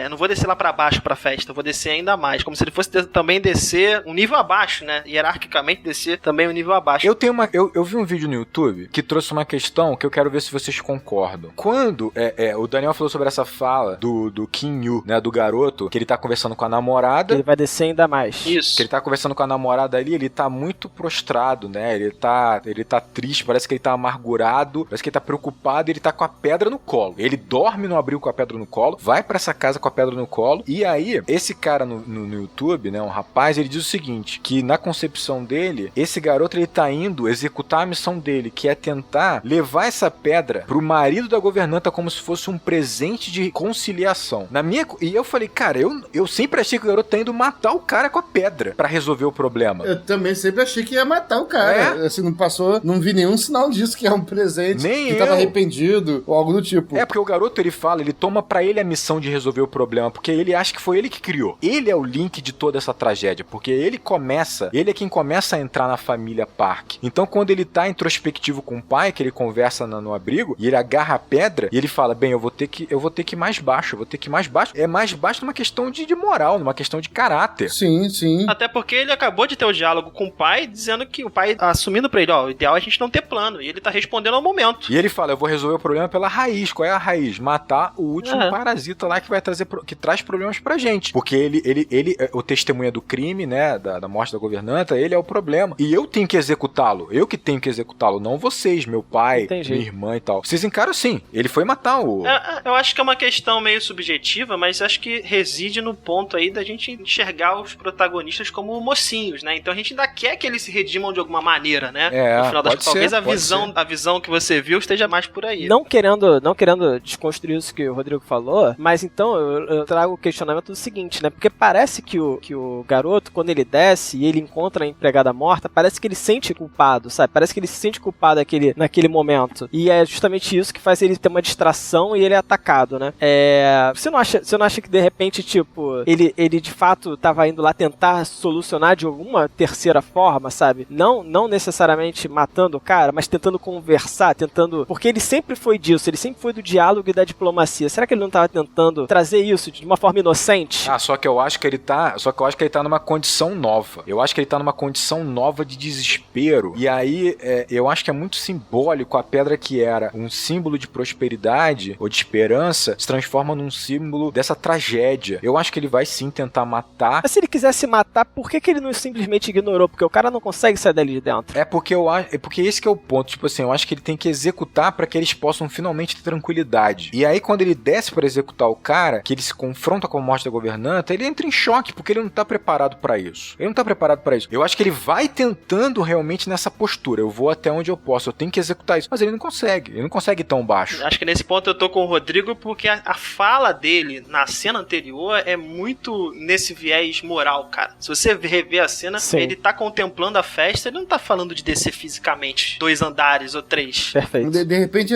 Eu não vou descer lá pra baixo pra festa, eu vou descer ainda mais. Como se ele fosse também descer um nível abaixo, né? Hierarquicamente descer também um nível abaixo. Eu vi um vídeo no YouTube que trouxe uma questão que eu quero ver se vocês concordam. Quando o Daniel falou sobre essa fala do Kim Yu, né, do garoto, que ele tá conversando com a namorada. Ele vai descer ainda mais. Isso. Que ele tá conversando com a namorada ali, ele tá muito prostrado, né? Ele tá triste, parece que ele tá amargurado, parece que ele tá preocupado, ele tá com a pedra no colo. Ele dorme no abrigo com a pedra no colo, vai pra essa casa com a pedra no colo, e aí, esse cara no YouTube, né, um rapaz, ele diz o seguinte, que na concepção dele, esse garoto, ele tá indo executar a missão dele, que é tentar levar essa pedra pro marido da governanta como se fosse um presente de conciliação. E eu falei, cara, eu sempre achei que o garoto tá indo matar o cara com a pedra pra resolver o problema. Eu também sempre achei que ia matar o cara. Assim, não vi nenhum sinal disso, que é um presente, Nem que eu. tava arrependido, ou algo do tipo. Porque o garoto, ele toma pra ele a missão de resolver o problema, porque ele acha que foi ele que criou. Ele é o link de toda essa tragédia, porque ele é quem começa a entrar na família Park. Então, quando ele tá introspectivo com o pai, que ele conversa no abrigo, e ele agarra a pedra, e ele fala, bem, eu vou ter que ir mais baixo, É mais baixo numa questão de moral, numa questão de caráter. Sim, sim. Até porque ele acabou de ter o diálogo com o pai, dizendo que o pai assumindo pra ele, o ideal é a gente não ter plano, e ele tá respondendo ao momento. E ele fala, eu vou resolver o problema pela raiz. Qual é a raiz? Matar o último parasita lá que traz problemas pra gente. Porque ele o testemunha do crime, né, da morte da governanta, ele é o problema. E eu tenho que executá-lo. Eu que tenho que executá-lo, não vocês, meu pai, minha irmã e tal. Vocês encaram assim. Ele foi matar o... Eu acho que é uma questão meio subjetiva, mas acho que reside no ponto aí da gente enxergar os protagonistas como mocinhos, né? Então a gente ainda quer que eles se redimam de alguma maneira, né? No final das contas, talvez a visão que você viu esteja mais por aí. Não querendo desconstruir isso que o Rodrigo falou, mas então eu trago o questionamento do seguinte, né? Porque parece que o garoto, quando ele desce e ele encontra a empregada morta, parece que ele se sente culpado, sabe? Parece que ele se sente culpado naquele momento. E é justamente isso que faz ele ter uma distração e ele é atacado, né? Você não acha que de repente, tipo, ele de fato tava indo lá tentar solucionar de alguma terceira forma, sabe? Não necessariamente matando o cara, mas tentando conversar, porque ele sempre foi disso, ele sempre foi do diálogo e da diplomacia. Será que ele não tava tentando trazer isso de uma forma inocente? Só que eu acho que ele tá numa condição nova. Eu acho que ele tá numa condição nova de desespero. E aí, eu acho que é muito simbólico a pedra que era um símbolo de prosperidade ou de esperança se transforma num símbolo dessa tragédia. Eu acho que ele vai sim tentar matar. Mas se ele quisesse matar, por que ele não simplesmente ignorou? Porque o cara não consegue sair dali de dentro. Porque esse que é o ponto. Tipo assim, eu acho que ele tem que executar pra que eles possam finalmente ter tranquilidade. E aí, quando ele desce pra executar o cara, que ele se confronta com a morte da governanta, ele entra em choque, porque ele não tá preparado pra isso. Eu acho que ele vai tentando realmente nessa postura. Eu vou até onde eu posso, eu tenho que executar isso. Mas ele não consegue ir tão baixo. Acho que nesse ponto eu tô com o Rodrigo, porque a fala dele na cena anterior é muito nesse viés moral, cara. Se você rever a cena, Sim. Ele tá contemplando a festa, ele não tá falando de descer fisicamente 2 andares ou 3. Perfeito. De repente,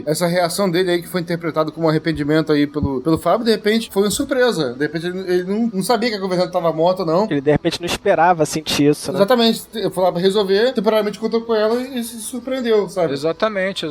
essa reação dele aí, que foi interpretado como arrependimento aí pelo Fábio, de repente foi uma surpresa. De repente ele não sabia que a governanta tava morta, não. Ele de repente não esperava sentir isso, né? Exatamente. Eu falava pra resolver, temporariamente contou com ela e se surpreendeu, sabe? Exatamente.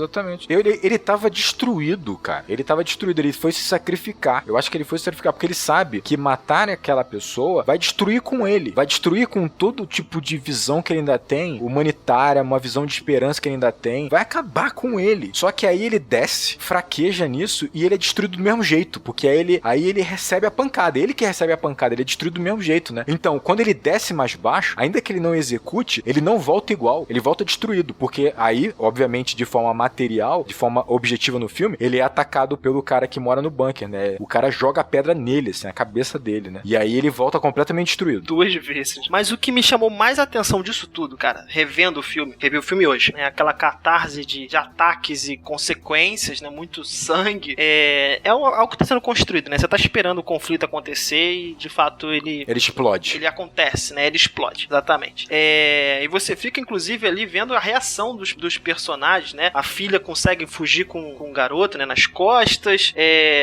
Ele tava destruído, cara. Ele foi se sacrificar. Eu acho que ele foi se sacrificar porque ele sabe que matar aquela pessoa vai destruir com ele. Vai destruir com todo tipo de visão que ele ainda tem, humanitária, uma visão de esperança que ele ainda tem. Vai acabar com ele. Só que aí ele desce, fraqueja nisso e ele é destruído do mesmo jeito. Porque aí ele recebe a pancada. Ele que recebe a pancada. Ele é destruído do mesmo jeito, né? Então, quando ele desce mais baixo, ainda que ele não execute, ele não volta igual. Ele volta destruído. Porque aí, obviamente, de forma material, de forma objetiva no filme, ele é atacado pelo cara que mora no bunker, né? O cara joga a pedra nele, assim, na cabeça dele, né? E aí ele volta completamente destruído. 2 vezes. Mas o que me chamou mais atenção disso tudo, cara, revendo o filme, revi o filme hoje, né? Aquela catarse de ataques e consequências, né? Muito sangue. Algo que tá sendo construído, né? Você tá esperando o conflito acontecer e, de fato, ele explode. Ele acontece, né? Ele explode, exatamente. E você fica, inclusive, ali vendo a reação dos personagens, né? A filha consegue fugir com o garoto, né? Nas costas.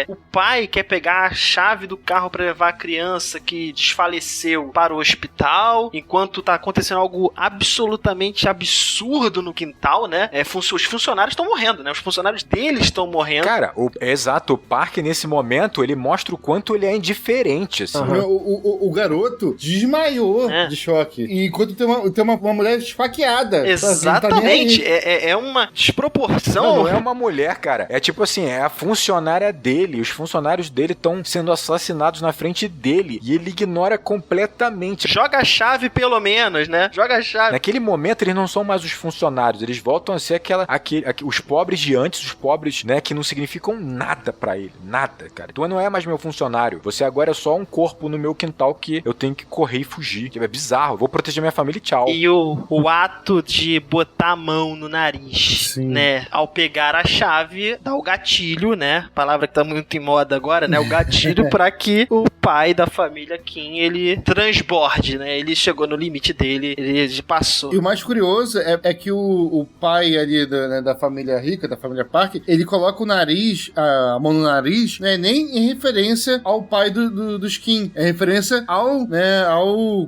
O pai quer pegar a chave do carro pra levar a criança que desfaleceu para o hospital, enquanto tá acontecendo algo absolutamente absurdo no quintal, né? Os funcionários estão morrendo, né? Os funcionários deles estão morrendo. Cara, exato, o parque nesse momento, ele mostra o quanto ele é indiferente, assim. O garoto desmaiou de choque. E enquanto tem uma mulher esfaqueada. Exatamente. É uma desproporção. Não é uma mulher, cara. É tipo assim, é a funcionária dele. Os funcionários dele estão sendo assassinados na frente dele. E ele ignora completamente. Joga a chave, pelo menos, né? Joga a chave. Naquele momento, eles não são mais os funcionários. Eles voltam a ser os pobres de antes, os pobres, né, que não significam nada pra ele. Nada, cara. Tu não é mais meu funcionário. Você agora é só um corpo no meu quintal que eu tenho que correr e fugir. É bizarro. Eu vou proteger minha família e tchau. E o ato de botar a mão no nariz, né? Ao pegar a chave, dá o gatilho, né? Palavra que tá muito em moda agora, né? O gatilho pra que o pai da família Kim, ele transborde, né? Ele chegou no limite dele, ele passou. E o mais curioso é que o pai ali da família rica, da família Park, ele coloca o nariz, a mão no nariz, né? Nem em referência ao pai dos Kim. É referência ao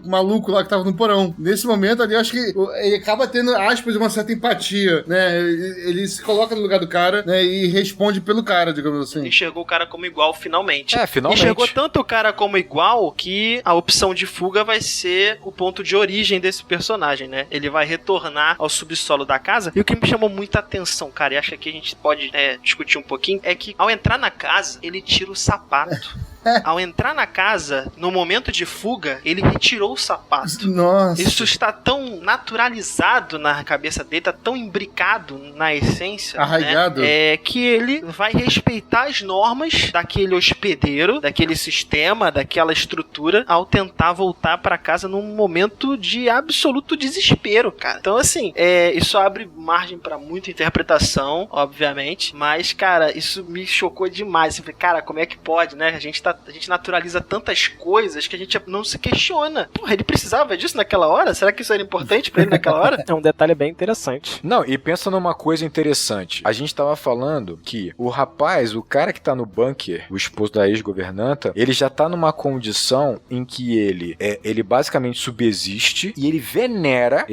maluco lá que tava no porão. Nesse momento ali, eu acho que ele acaba tendo, aspas, uma certa empatia, né? Ele se coloca no lugar do cara, né? E responde pelo cara, digamos assim. Enxergou o cara como igual, finalmente. Finalmente. Enxergou tanto o cara como igual que a opção de fuga vai ser o ponto de origem desse personagem, né? Ele vai retornar ao subsolo da casa. E o que me chamou muita atenção, cara, e acho que a gente pode discutir um pouquinho, é que ao entrar na casa, ele tira o sapato. Ao entrar na casa, no momento de fuga, ele retirou o sapato. Nossa. Isso está tão naturalizado na cabeça dele, tá tão imbricado na essência, arraigado, né? Que ele vai respeitar as normas daquele hospedeiro, daquele sistema, daquela estrutura, ao tentar voltar para casa num momento de absoluto desespero, cara. Então, assim, isso abre margem para muita interpretação, obviamente, mas, cara, isso me chocou demais. Eu falei, cara, como é que pode, né? A gente naturaliza tantas coisas que a gente não se questiona. Porra, ele precisava disso naquela hora? Será que isso era importante pra ele naquela hora? É um detalhe bem interessante. Não, e pensa numa coisa interessante. A gente tava falando que o rapaz, o cara que tá no bunker, o esposo da ex-governanta, ele já tá numa condição em que ele basicamente subsiste e ele venera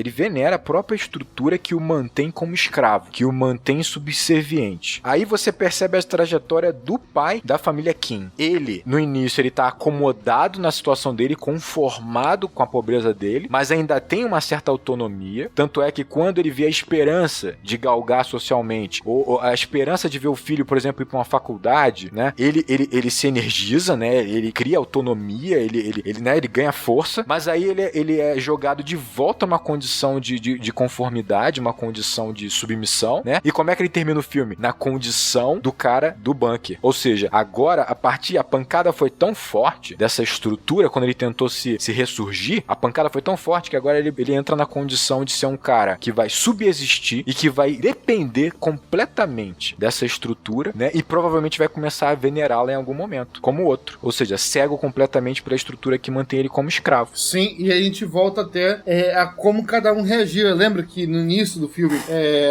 a própria estrutura que o mantém como escravo, que o mantém subserviente. Aí você percebe a trajetória do pai da família Kim. Ele, no início, ele tá acomodado na situação dele, conformado com a pobreza dele, mas ainda tem uma certa autonomia. Tanto é que quando ele vê a esperança de galgar socialmente, ou a esperança de ver o filho, por exemplo, ir pra uma faculdade, né? Ele se energiza, né? Ele cria autonomia, ele ganha força, mas aí ele é jogado de volta a uma condição de conformidade, uma condição de submissão, né? E como é que ele termina o filme? Na condição do cara do bunker. Ou seja, agora, a pancada foi tão forte dessa estrutura, quando ele tentou se ressurgir, a pancada foi tão forte que agora ele entra na condição de ser um cara que vai subsistir e que vai depender completamente dessa estrutura, né? E provavelmente vai começar a venerá-la em algum momento, como o outro. Ou seja, cego completamente pela estrutura que mantém ele como escravo. Sim, e a gente volta até a como cada um reagia. Lembra que no início do filme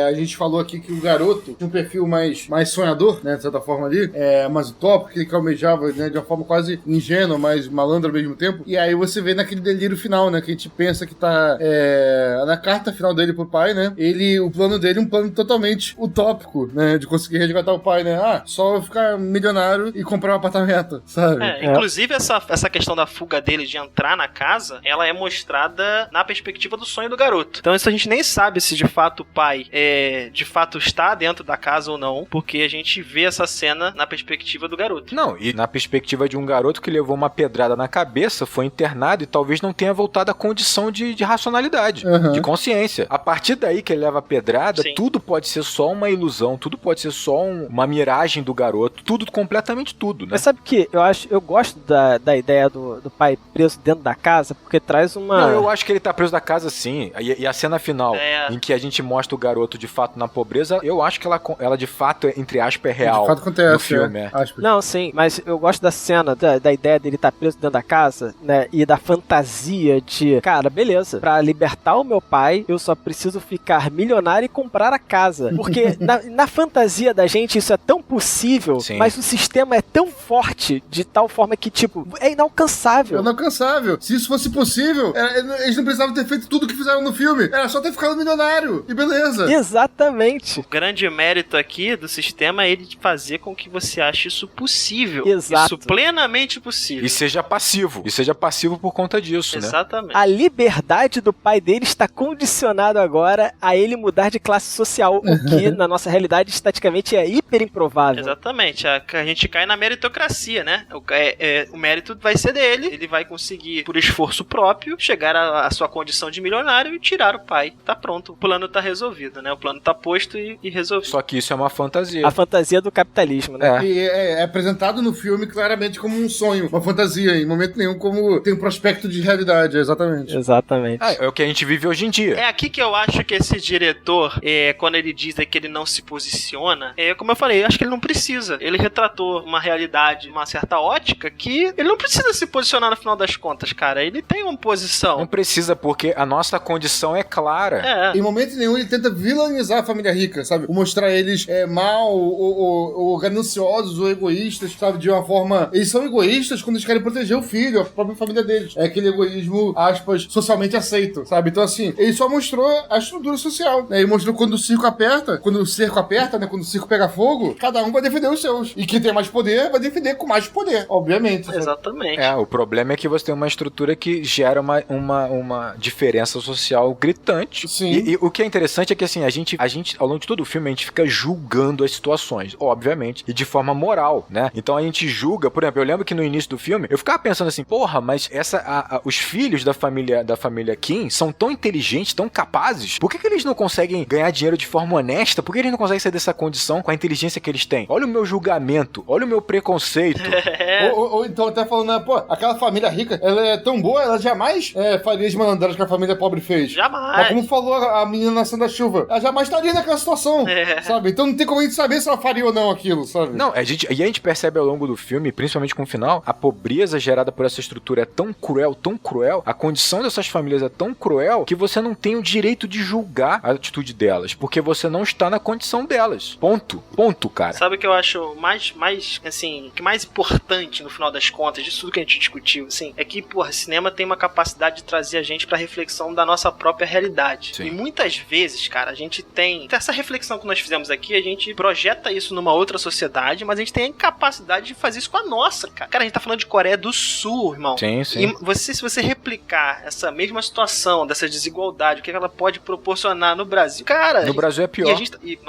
a gente falou aqui que o garoto tinha um perfil mais sonhador, né? De certa forma ali, mais utópico, que ele calmejava, né, de uma forma quase ingênua, mas malandra ao mesmo tempo. E aí você vê naquele delírio final, né, que a gente pensa que tá na carta final dele pro pai, né, o plano dele é um plano totalmente utópico, né, de conseguir resgatar o pai, né, só ficar milionário e comprar um apartamento, sabe? Inclusive essa questão da fuga dele de entrar na casa, ela é mostrada na perspectiva do sonho do garoto. Então isso a gente nem sabe se de fato o pai de fato está dentro da casa ou não, porque a gente vê essa cena na perspectiva do garoto. Não, e na perspectiva de um garoto que levou uma pedrada na cabeça, foi internado e talvez não tenha voltado à condição de racionalidade, de consciência. A partir daí que ele leva a pedrada, Sim. tudo pode ser só uma ilusão, tudo pode ser só uma miragem do garoto, completamente tudo, né? Mas sabe que eu gosto da ideia do pai preso dentro da casa, porque traz uma... Não, eu acho que ele tá preso da casa sim, e a cena final, em que a gente mostra o garoto de fato na pobreza, eu acho que ela de fato, entre aspas, é real. De fato acontece, no filme, Não, sim, mas eu gosto da cena, da ideia dele estar preso dentro da casa, né, e da fantasia de, cara, beleza, pra libertar o meu pai, eu só preciso ficar milionário e comprar a casa. Porque na fantasia da gente isso é tão possível, Sim. mas o sistema é tão forte, de tal forma que, tipo, é inalcançável. É inalcançável. Se isso fosse possível, eles não precisavam ter feito tudo o que fizeram no filme. Era só ter ficado milionário. E beleza. Exatamente. O grande mérito aqui do sistema é ele de fazer com que você ache isso possível. Exato. Isso plenamente possível. E seja passivo. E seja passivo por conta disso, né? Exatamente. A liberdade do pai dele está condicionado agora a ele mudar de classe social, o que, na nossa realidade, estaticamente é hiper improvável. Exatamente. A gente cai na meritocracia, né? O mérito vai ser dele, ele vai conseguir, por esforço próprio, chegar à sua condição de milionário e tirar o pai. Tá pronto. O plano tá resolvido, né? O plano tá posto e resolvido. Só que isso é uma fantasia. A fantasia do capitalismo, né? E é apresentado no filme claramente como um sonho, uma fantasia, em momento nenhum como tem um prospecto de realidade, exatamente. Exatamente. É o que a gente vive hoje em dia. É aqui que eu acho que esse diretor, quando ele diz que ele não se posiciona, como eu falei, acho que ele não precisa. Ele retratou uma realidade, uma certa ótica, que ele não precisa se posicionar no final das contas, cara. Ele tem uma posição. Não precisa, porque a nossa condição é clara. Em momento nenhum ele tenta vilanizar a família rica, sabe? Ou mostrar eles mal, ou gananciosos, ou egoístas, sabe? De uma forma... Eles são egoístas quando eles querem proteger o filho, a própria família deles. É aquele egoísmo, aspas, socialmente aceito, sabe? Então, assim, ele só mostrou a estrutura social, né? Ele mostrou quando o cerco aperta, né? Quando o circo pega fogo, cada um vai defender os seus. E quem tem mais poder vai defender com mais poder, obviamente. Sabe? Exatamente. O problema é que você tem uma estrutura que gera uma diferença social gritante. Sim. E o que é interessante é que, assim, a gente, ao longo de todo o filme, a gente fica julgando as situações, obviamente, e de forma moral, né? Então a gente julga, por exemplo, eu lembro que no início do filme, eu ficava pensando assim, porra, mas os filhos da família Kim são tão inteligentes, tão capazes, por que eles não conseguem ganhar dinheiro de forma honesta? Por que eles não conseguem sair dessa condição com a inteligência que eles têm? Olha o meu julgamento, olha o meu preconceito. Ou então até falando, né, pô, aquela família rica, ela é tão boa, ela jamais faria as malandradas que a família pobre fez. Jamais. Mas como falou a menina na cena da chuva, ela jamais estaria naquela situação, sabe? Então não tem como a gente saber se ela faria ou não aquilo, sabe? Não, a gente percebe ao longo do filme, principalmente com o final, a pobreza gerada por essa estrutura é tão cruel, a condição dessas famílias é tão cruel que você não tem o direito de julgar a atitude delas, porque você não está na condição delas. Ponto, cara. Sabe o que eu acho mais assim, que mais importante no final das contas disso tudo que a gente discutiu, assim, é que, porra, cinema tem uma capacidade de trazer a gente pra reflexão da nossa própria realidade. Sim. E muitas vezes, cara, a gente tem essa reflexão que nós fizemos aqui, a gente projeta isso numa outra sociedade, mas a gente tem a incapacidade de fazer isso com a nossa, cara. Cara, a gente tá falando de Coreia do Sul, irmão. Sim. E se você replicar essa mesma situação, dessa desigualdade, o que ela pode proporcionar no Brasil, cara... No Brasil é pior. E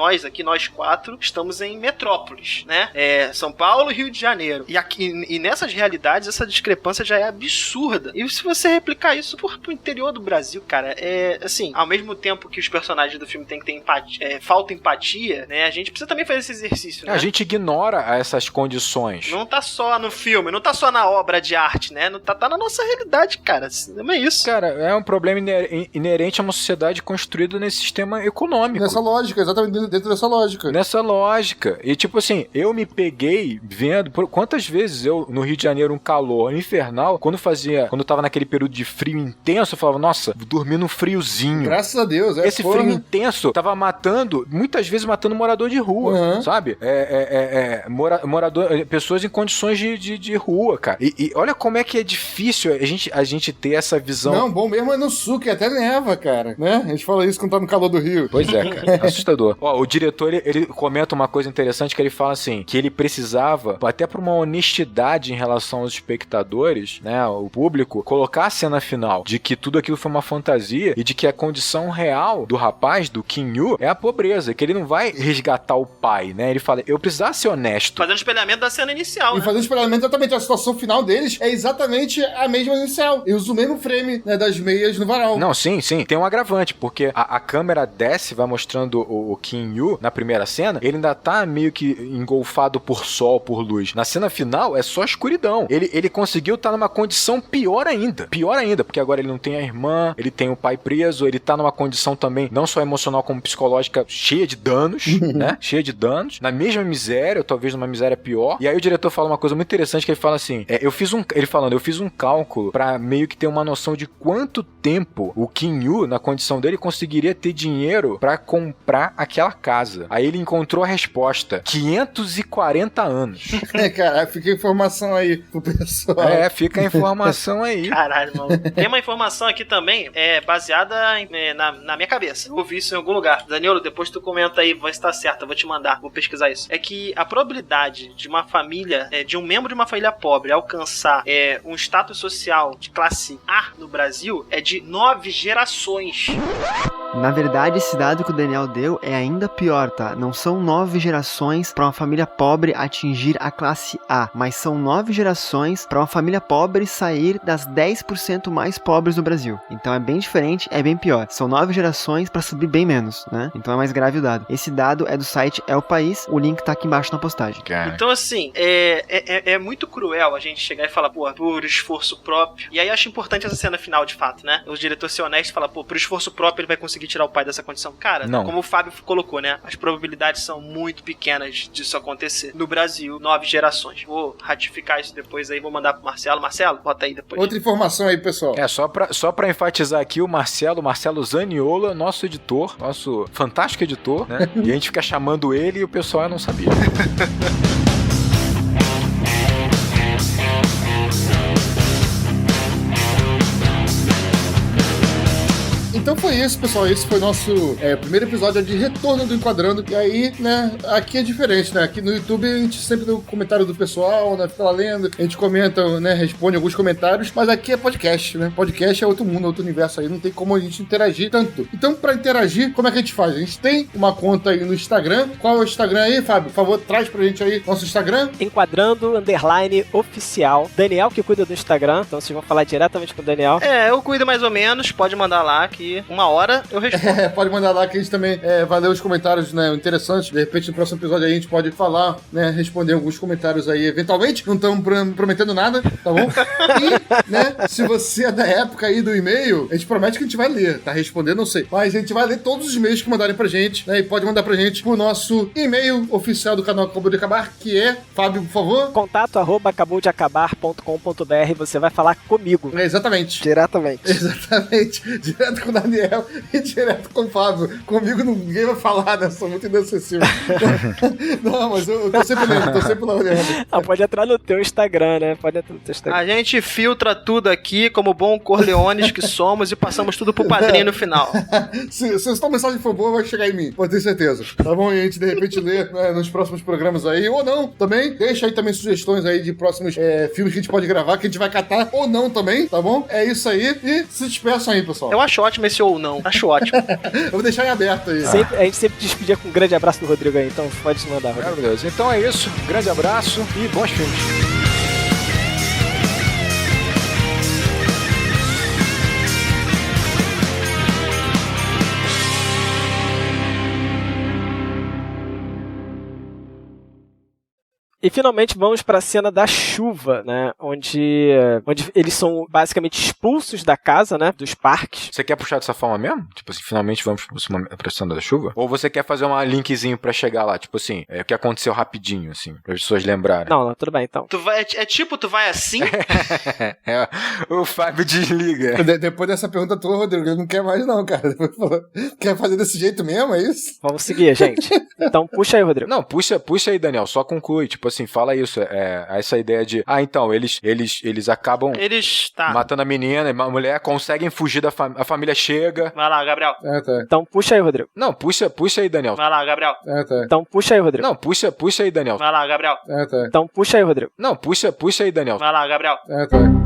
nós quatro, estamos em metrópoles, né? São Paulo e Rio de Janeiro. E nessas realidades, essa discrepância já é absurda. E se você replicar isso pro interior do Brasil, cara, assim, ao mesmo tempo que os personagens do filme têm que ter empatia, falta empatia, né? A gente precisa também fazer esse exercício, né? A gente ignora essas condições. Não tá só no filme, não tá só na obra de arte, né? Não tá na nossa realidade, cara. Cinema é isso. Cara, é um problema inerente a uma sociedade construída nesse sistema econômico. Nessa lógica, exatamente dentro dessa lógica. Nessa lógica. E tipo assim, eu me peguei vendo quantas vezes eu, no Rio de Janeiro, um calor infernal, quando eu tava naquele período de frio intenso, eu falava, nossa, vou dormir num friozinho. Graças a Deus, Esse frio intenso tava muitas vezes matando morador de rua, sabe? Pessoas em condições de rua, cara. E olha como é que é difícil a gente ter essa visão. Não, bom mesmo é no sul, que até neva, cara, né? A gente fala isso quando tá no calor do Rio. Pois é, cara. Assustador. Ó, o diretor, ele comenta uma coisa interessante, que ele fala assim, que ele precisava, até por uma honestidade em relação aos espectadores, né, o público, colocar a cena final de que tudo aquilo foi uma fantasia e de que a condição real do rapaz, do Kim Yu, é a pobreza, que ele não vai resgatar o pai, né? Ele fala, eu precisava ser honesto. Fazendo espelhamento da cena inicial, E fazendo espelhamento exatamente, a situação final deles é exatamente a mesma inicial. Eu uso o mesmo frame, né, das meias no varal. Não, sim. Tem um agravante, porque a câmera desce, vai mostrando o Kim Yu na primeira cena, ele ainda tá meio que engolfado por sol, por luz. Na cena final, é só escuridão. Ele conseguiu estar numa condição pior ainda, porque agora ele não tem a irmã, ele tem o pai preso, ele tá numa condição também, não só emocional como psicológica, cheia de danos, né? Cheia de danos, na mesma miséria, ou talvez numa miséria pior. E aí o diretor fala uma coisa muito interessante que ele fala assim, eu fiz um cálculo pra meio que ter uma noção de quanto tempo o Kim Yu, na condição dele, conseguiria ter dinheiro pra comprar aquela casa. Aí ele encontrou a resposta, 540 anos. Cara, fica a informação aí pro pessoal. Fica a informação aí. Caralho, mano. Tem uma informação aqui também, baseada na minha cabeça. Eu ouvi isso em algum lugar. Danilo, depois tu comenta aí, vai estar certo, eu vou te mandar, vou pesquisar isso. É que a probabilidade de uma família, de um membro de uma família pobre alcançar um status social de classe A no Brasil é de 9 gerações. Na verdade, esse dado que o Daniel deu é ainda pior, tá? Não são 9 gerações para uma família pobre atingir a classe A, mas são 9 gerações para uma família pobre sair das 10% mais pobres do Brasil. Então é bem diferente, é bem pior. São 9 gerações para subir bem menos, né? Então é mais grave o dado. Esse dado é do site É o País, o link tá aqui embaixo na postagem. Cara. Então assim, é muito cruel a gente chegar e falar, pô, por esforço próprio. E aí eu acho importante essa cena final, de fato, né? O diretor ser honesto e falar, pô, por esforço próprio ele vai conseguir tirar o pai dessa condição. Cara, não. Como o Fábio colocou, né? As probabilidades são muito pequenas disso acontecer. No Brasil, 9 gerações. Vou ratificar isso depois aí, vou mandar pro Marcelo. Marcelo, bota aí depois. Outra informação aí, pessoal. Só pra enfatizar aqui, o Marcelo Zaniola, nosso editor, nosso fantástico editor, né? E a gente fica chamando ele e o pessoal não sabia. Então foi isso, pessoal. Esse foi o nosso primeiro episódio de retorno do Enquadrando. E aí, né, aqui é diferente, né? Aqui no YouTube a gente sempre dá o comentário do pessoal, né? Fica lá lendo, a gente comenta, né? Responde alguns comentários. Mas aqui é podcast, né? Podcast é outro mundo, outro universo aí. Não tem como a gente interagir tanto. Então, pra interagir, como é que a gente faz? A gente tem uma conta aí no Instagram. Qual é o Instagram aí, Fábio? Por favor, traz pra gente aí nosso Instagram. Enquadrando_oficial. Daniel que cuida do Instagram, então vocês vão falar diretamente com o Daniel. Eu cuido mais ou menos, pode mandar lá que uma hora eu respondo. Pode mandar lá que a gente também vai ler os comentários, né, interessantes. De repente, no próximo episódio aí, a gente pode falar, né, responder alguns comentários aí, eventualmente. Não estamos prometendo nada, tá bom? E, né, se você é da época aí do e-mail, a gente promete que a gente vai ler, tá? Responder, não sei. Mas a gente vai ler todos os e-mails que mandarem pra gente, né, e pode mandar pra gente pro nosso e-mail oficial do canal Acabou de Acabar, que é, Fábio, por favor. contato@acaboudeacabar.com.br. Você vai falar comigo. Exatamente. Diretamente. Exatamente. Direto com o Daniel e direto com o Fábio. Comigo ninguém vai falar, né? Sou muito inacessível. Não, mas eu tô sempre lendo, Pode entrar no teu Instagram, né? Pode entrar no teu Instagram. A gente filtra tudo aqui, como bom Corleones que somos, e passamos tudo pro padrinho no final. Se a sua mensagem for boa, vai chegar em mim, pode ter certeza. Tá bom? E a gente de repente lê, né, nos próximos programas aí, ou não, também. Deixa aí também sugestões aí de próximos filmes que a gente pode gravar, que a gente vai catar, ou não também, tá bom? É isso aí. E se despeçam aí, pessoal. Eu acho ótimo esse ou não. Acho ótimo. Eu vou deixar em aberto aí. A gente sempre despedia com um grande abraço do Rodrigo aí, então pode se mandar, Rodrigo. Maravilhoso. Então é isso. Grande abraço e bons filmes. E finalmente vamos para a cena da chuva, né? Onde eles são basicamente expulsos da casa, né? Dos parques. Você quer puxar dessa forma mesmo? Tipo assim, finalmente vamos pra cena da chuva? Ou você quer fazer uma linkzinho pra chegar lá? Tipo assim, o que aconteceu rapidinho, assim, para as pessoas lembrarem. Não, tudo bem, então. Tu vai assim? O Fábio desliga. Depois dessa pergunta tua, Rodrigo, ele não quer mais não, cara. Quer fazer desse jeito mesmo, é isso? Vamos seguir, gente. Então puxa aí, Rodrigo. Não, puxa aí, Daniel, só conclui, tipo assim, fala isso, essa ideia de, então, eles acabam matando a menina, a mulher, conseguem fugir a família chega. Vai lá, Gabriel. Tá. Então puxa aí, Rodrigo. Não, puxa aí, Daniel. Vai lá, Gabriel. Tá. Então puxa aí, Rodrigo. Não, puxa aí, Daniel. Vai lá, Gabriel. Tá. Então puxa aí, Rodrigo. Não, puxa aí, Daniel. Vai lá, Gabriel. Tá.